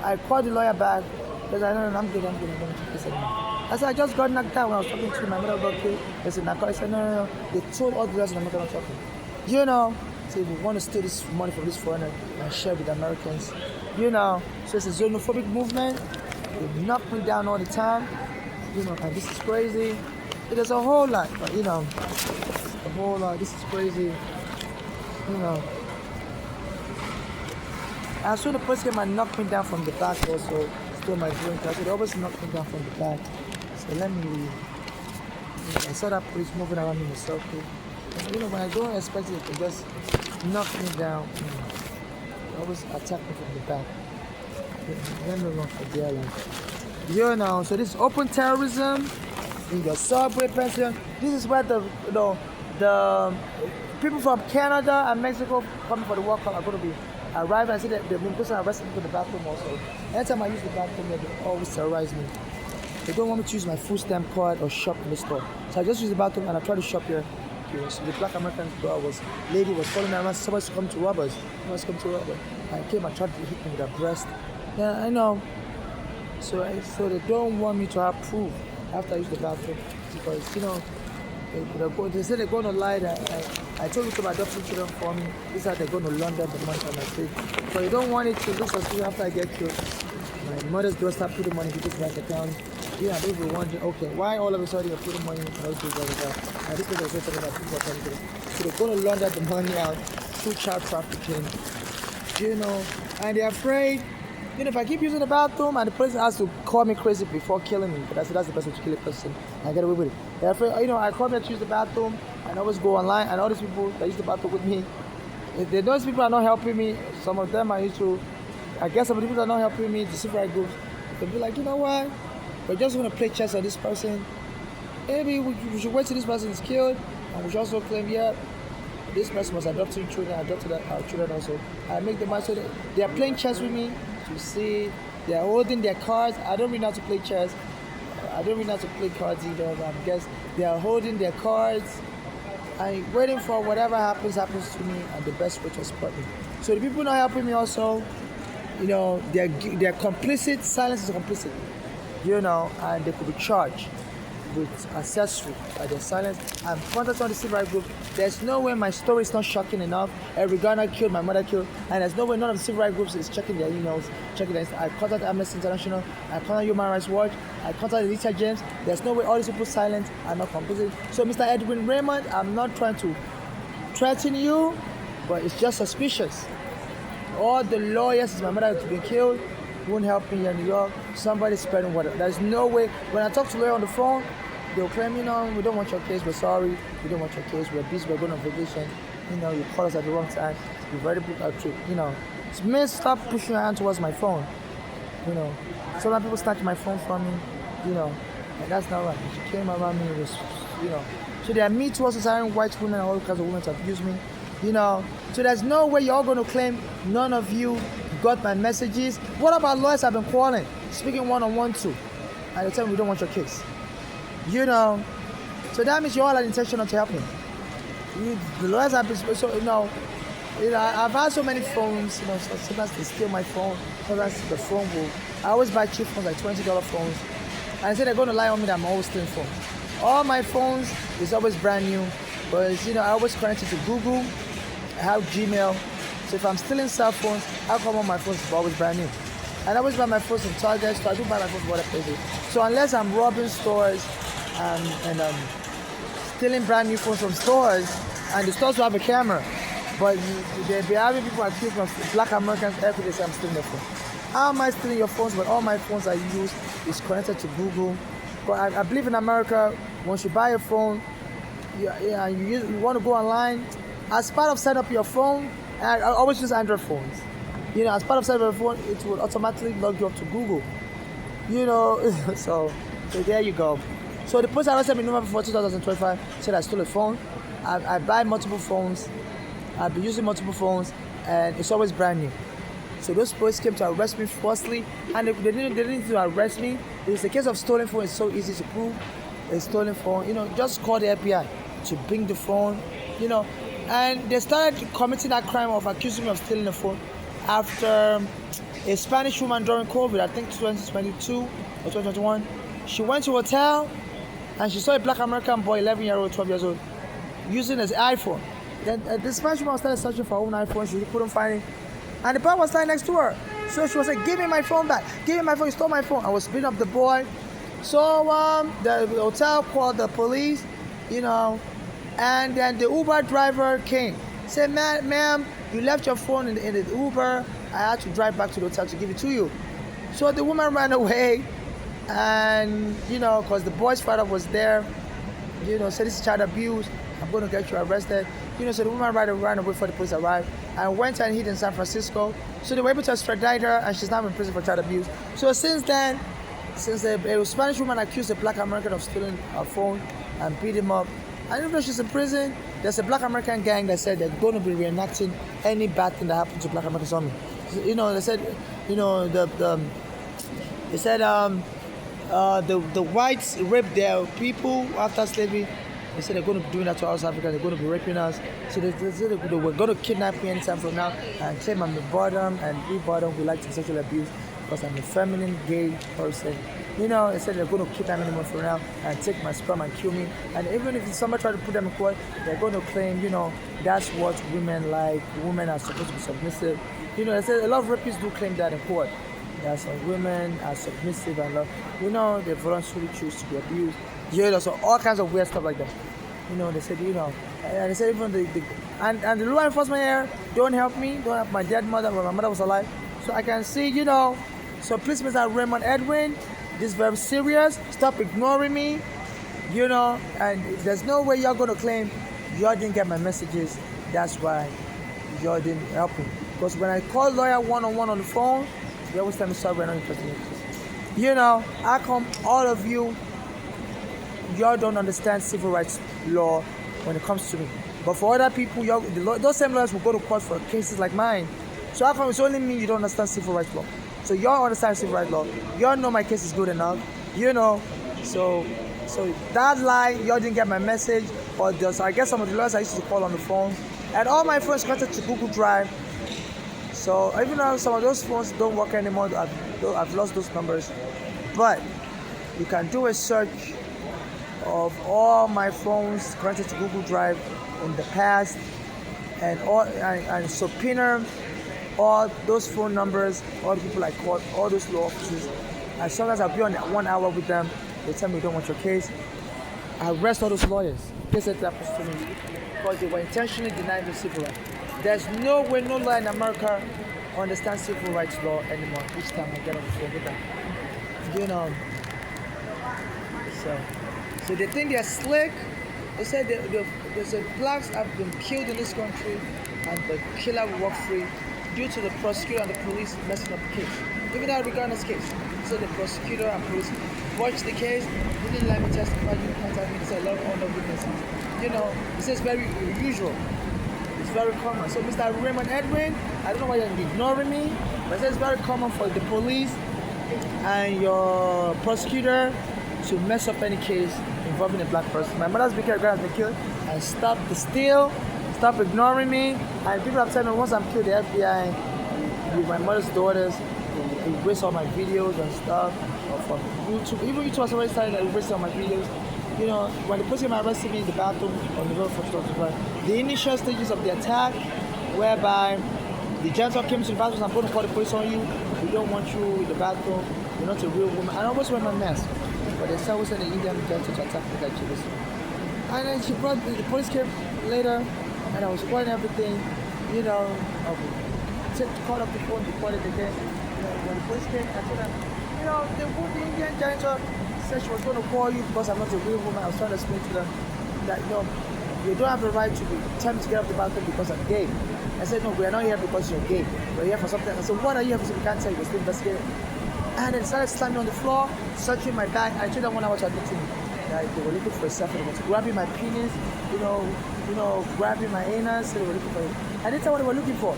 I called the lawyer back. Because I know I'm good, I don't want to kiss anymore. I said, I just got knocked out when I was talking to my mother about kid. They said, I said, no. They told all the rest I'm not going to talk to you. So if we want to steal this money from this foreigner and share with the Americans, so it's a xenophobic movement. They knock me down all the time, and this is crazy. There's a whole lot, but a whole lot, this is crazy, And so the police came and knocked me down from the back also. My drink. I said, always knock me down from the back. So let me leave. I saw that police moving around in a circle. And, when I don't expect it, they just knock me down. They always attack me from the back. Let me run for their life. So this is open terrorism in your subway, pension. This is where the people from Canada and Mexico coming for the World Cup are going to be arrive and see that they've been person arrested me in the bathroom also. Anytime I use the bathroom, they always terrorize me. They don't want me to use my food stamp card or shop in the store. So I just use the bathroom and I try to shop here. So the black American girl lady was following me around, somebody's come to rob us. I came and tried to hit me with her breast. Yeah, I know. So they don't want me to have proof after I use the bathroom. Because, they say they're going to lie that I told you to adopt children for me. This is how they're going to London for the month on my street. So you don't want it to look suspicious after I get killed. My mother's girl started putting money in people's bank accounts. Yeah, they were wondering, okay, why all of a sudden you're putting money in other people's bank accounts? And this was also talking about people coming to them. So they're going to launder the money out through child trafficking, and they're afraid. If I keep using the bathroom and the person has to call me crazy before killing me, but that's the best way to kill a person. I get away with it. They're afraid, I call me to use the bathroom and I always go online, and all these people that use the bathroom with me, if those people are not helping me, some of them I guess some of the people that are not helping me, the civil rights groups, they'll be like, you know what? We're just going to play chess on this person. Maybe we should wait till this person is killed, and we should also claim, this person was adopting children, adopted our children also. I make them so they are playing chess with me to see. They are holding their cards. I don't really know how to play chess. I don't really know how to play cards either, but I guess they are holding their cards and waiting for whatever happens to me, and the best way to support me. So the people not helping me also, they're complicit. Silence is complicit, and they could be charged with accessory by their silence. I'm contacting on the civil rights group. There's no way my story is not shocking enough. Every Ghana killed, my mother killed, and there's no way none of the civil rights groups is checking their emails, checking their. I contact Amnesty International, I contact Human Rights Watch, I contact Lisa James. There's no way all these people silent are not complicit. So Mr. Edwin Raymond, I'm not trying to threaten you, but it's just suspicious. All the lawyers, my mother has been killed, won't help me here in New York. Somebody's spreading water. There's no way. When I talk to a lawyer on the phone, they'll claim, we don't want your case, we're sorry, we don't want your case, we're busy, we're going on vacation, you call us at the wrong time, you've already booked our trip, So man, stop pushing your hand towards my phone, Sometimes people snatch my phone from me, and that's not right. She came around me, it was, So there are me too also hiring white women and all kinds of women to abuse me, So there's no way you're all going to claim none of you got my messages. What about lawyers I've been calling, speaking one-on-one to, and they tell me we don't want your case? So that means you all had intention not to help me. The lawyers have been, I've had so many phones, so sometimes they steal my phone, sometimes the phone will, I always buy cheap phones, like $20 phones, and I say they're going to lie on me that I'm always stealing phones. All my phones is always brand new, but I always connect it to Google, I have Gmail, so if I'm stealing cell phones, how come all my phones are always brand new? And I always buy my phones from Target, so I do buy my phones from other places. So unless I'm robbing stores, and stealing brand new phones from stores, and the stores will have a camera, but they'll be having people accused of black Americans every day say I'm stealing their phone. How am I stealing your phones when all my phones I use is connected to Google? But I believe in America, once you buy a phone, you want to go online, as part of setting up your phone, and I always use Android phones. As part of setting up your phone, it will automatically log you up to Google. So there you go. So the person arrested me in November 2025 said I stole a phone. I buy multiple phones. I've been using multiple phones, and it's always brand new. So those police came to arrest me falsely, and they didn't need to arrest me. It's a case of stolen phone. It's so easy to prove a stolen phone. Just call the FBI to bring the phone. And they started committing that crime of accusing me of stealing a phone after a Spanish woman during COVID, I think 2022 or 2021. She went to a hotel and she saw a black American boy, 11-year-old, 12 years old, using his iPhone. Then the Spanish woman started searching for her own iPhone. She couldn't find it. And the boy was standing next to her. So she was like, give me my phone back. Give me my phone. You stole my phone. I was beating up the boy. So the hotel called the police, and then the Uber driver came. Said, ma'am, you left your phone in the Uber. I had to drive back to the hotel to give it to you. So the woman ran away. And, because the boy's father was there, said this is child abuse, I'm going to get you arrested. So the woman ran away before the police arrived and went and hid in San Francisco. So they were able to extradite her, and she's now in prison for child abuse. So since then, a Spanish woman accused a black American of stealing her phone and beat him up, and even though she's in prison, there's a black American gang that said they're going to be reenacting any bad thing that happened to black Americans on me. They said, the whites raped their people after slavery. They said they're going to be doing that to us Africans. They're going to be raping us. So they said they were going to kidnap me anytime from now and claim I'm the bottom, and we bottom, we like to sexual abuse because I'm a feminine, gay person. They said they're going to kidnap me from now and take my sperm and kill me. And even if somebody try to put them in court, they're going to claim, that's what women like. Women are supposed to be submissive. They said a lot of rapists do claim that in court. There are some women are submissive and love. You know, they voluntarily choose to be abused. You know, so all kinds of weird stuff like that. You know, they said, you know, and they said even and the law enforcement here don't help me, don't help my dead mother when my mother was alive. So I can see, you know, so please, Mr. Raymond Edwin, this is very serious. Stop ignoring me, you know, and there's no way you're going to claim y'all didn't get my messages. That's why y'all didn't help me. Because when I call lawyer one-on-one on the phone, they always tell me, sorry, we're not interested in this. You know, how come all of y'all don't understand civil rights law when it comes to me? But for other people, those same lawyers will go to court for cases like mine. So how come it's only me you don't understand civil rights law? So y'all understand civil rights law. Y'all know my case is good enough. You know, so that lie, y'all didn't get my message. Or just, I guess some of the lawyers I used to call on the phone. And all my phones connected to Google Drive. So even though some of those phones don't work anymore, I've lost those numbers. But you can do a search of all my phones connected to Google Drive in the past, and subpoena all those phone numbers, all the people I called, all those law offices. And sometimes I'll be on 1 hour with them. They tell me you don't want your case. I arrest all those lawyers. Case that happens to me because they were intentionally denying the civil rights. There's no way no lawyer in America understands civil rights law anymore. Each time I get on the phone with them, you know. So they think they're slick. They said they said blacks have been killed in this country, and the killer will walk free due to the prosecutor and the police messing up the case. Even that regarding this case, so the prosecutor and police watched the case. They didn't let me testify. They didn't contact me. They said a lot of other witnesses. You know, this is very usual. It's very common. So Mr. Raymond Edwin, I don't know why you're ignoring me, but it's very common for the police and your prosecutor to mess up any case involving a black person. My mother's been killed, has been killed, and stop the steal, stop ignoring me. And people have said, once I'm killed, the FBI, with my mother's daughters, will erase all my videos and stuff from YouTube. Even YouTube has already started to erase all my videos. You know, when the person arrested me in the bathroom on the road for the initial stages of the attack, whereby the gentleman came to the bathroom and I'm going to call the police on you. We don't want you in the bathroom. You're not a real woman. I always wear my mask. But they always said the Indian gentleman to attack me like she was. And then she brought the police came later, and I was recording everything. You know, called up the phone, recorded again. You know, when the police came, I told them, you know, the Indian gentleman said she was going to call you because I'm not a real woman. I was trying to explain to them that, you know, you don't have the right to be tempted to get off the bathroom because I'm gay. I said, no, we are not here because you're gay. We're here for something. I said, what are you here for? So we can't tell you. We're still investigating. And they started slamming on the floor, searching my bag. I told them 1 hour to admit to me that they were looking for a selfie. They were grabbing my penis, you know, grabbing my anus. So they were looking for it. I didn't tell what they were looking for.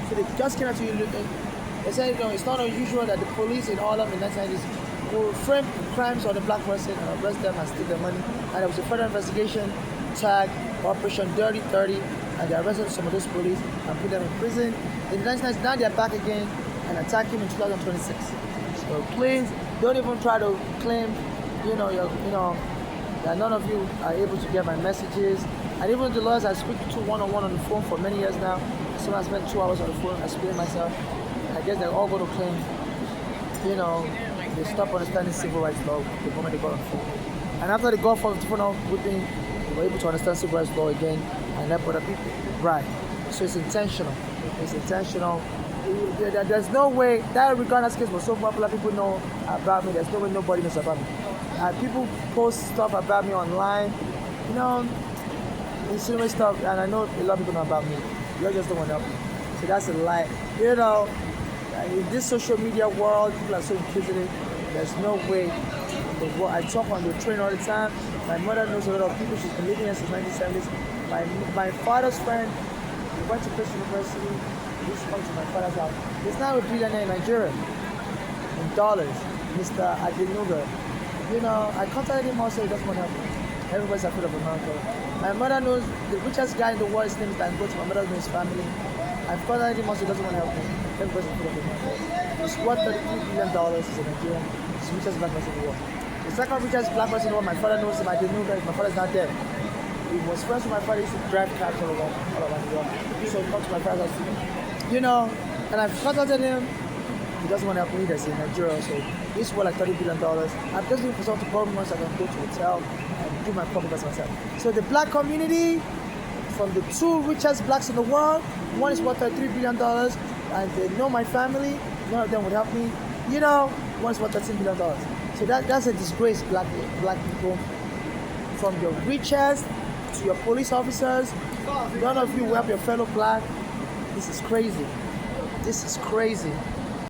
So they just came out to you. They said, you know, it's not unusual that the police in Harlem in the 1990s will frame crimes on a black person and arrest them and steal their money. And there was a further investigation tag Operation Dirty 30, and they arrested some of those police and put them in prison. In the 1990s, now they're back again and attacking in 2026. So please don't even try to claim, that none of you are able to get my messages. And even the lawyers I speak to one-on-one on the phone for many years now, so I spent 2 hours on the phone explaining myself. I guess they're all going to claim, they stop understanding civil rights law the moment they got on the phone. And after they got off the phone with me, they were able to understand civil rights law again and help other people. Right. So it's intentional. It's intentional. There's no way that Rihanna's case was so popular, people know about me. There's no way nobody knows about me. People post stuff about me online, insinuate stuff, and I know a lot of people know about me. You just don't want to help me. So that's a lie. In this social media world, people are so inquisitive. There's no way. I talk on the train all the time. My mother knows a lot of people. She's been living here since 1970s. My father's friend, he went to Christian University. He used to come to my father's house. He's now a billionaire in Nigeria, in dollars, Mr. Adenuga. I contacted him also, he doesn't want to help me. Everybody's afraid of America. My mother knows the richest guy in the world, his name is Dangote. My mother knows his family. I've contacted him also, he doesn't want to help me. Everybody's afraid of America. He's worth $33 billion, he's a Nigerian. He's the richest black person in the world. The second richest black person in the world, my father knows him. I didn't know that my father's not dead. He was friends with my father, he used to drive cabs all around New York. So he come to my father's house. And I've contacted him, He doesn't want to help leaders in Nigeria. So he's worth like $30 billion. I'm just looking for someone to borrow money so I can go to hotel and do my property myself. So the black community, from the two richest blacks in the world, one is worth $33 billion, and they know my family. None of them would help me. One is worth $13 billion. So that's a disgrace, black people. From your richest to your police officers, none of you will help your fellow black. This is crazy. This is crazy.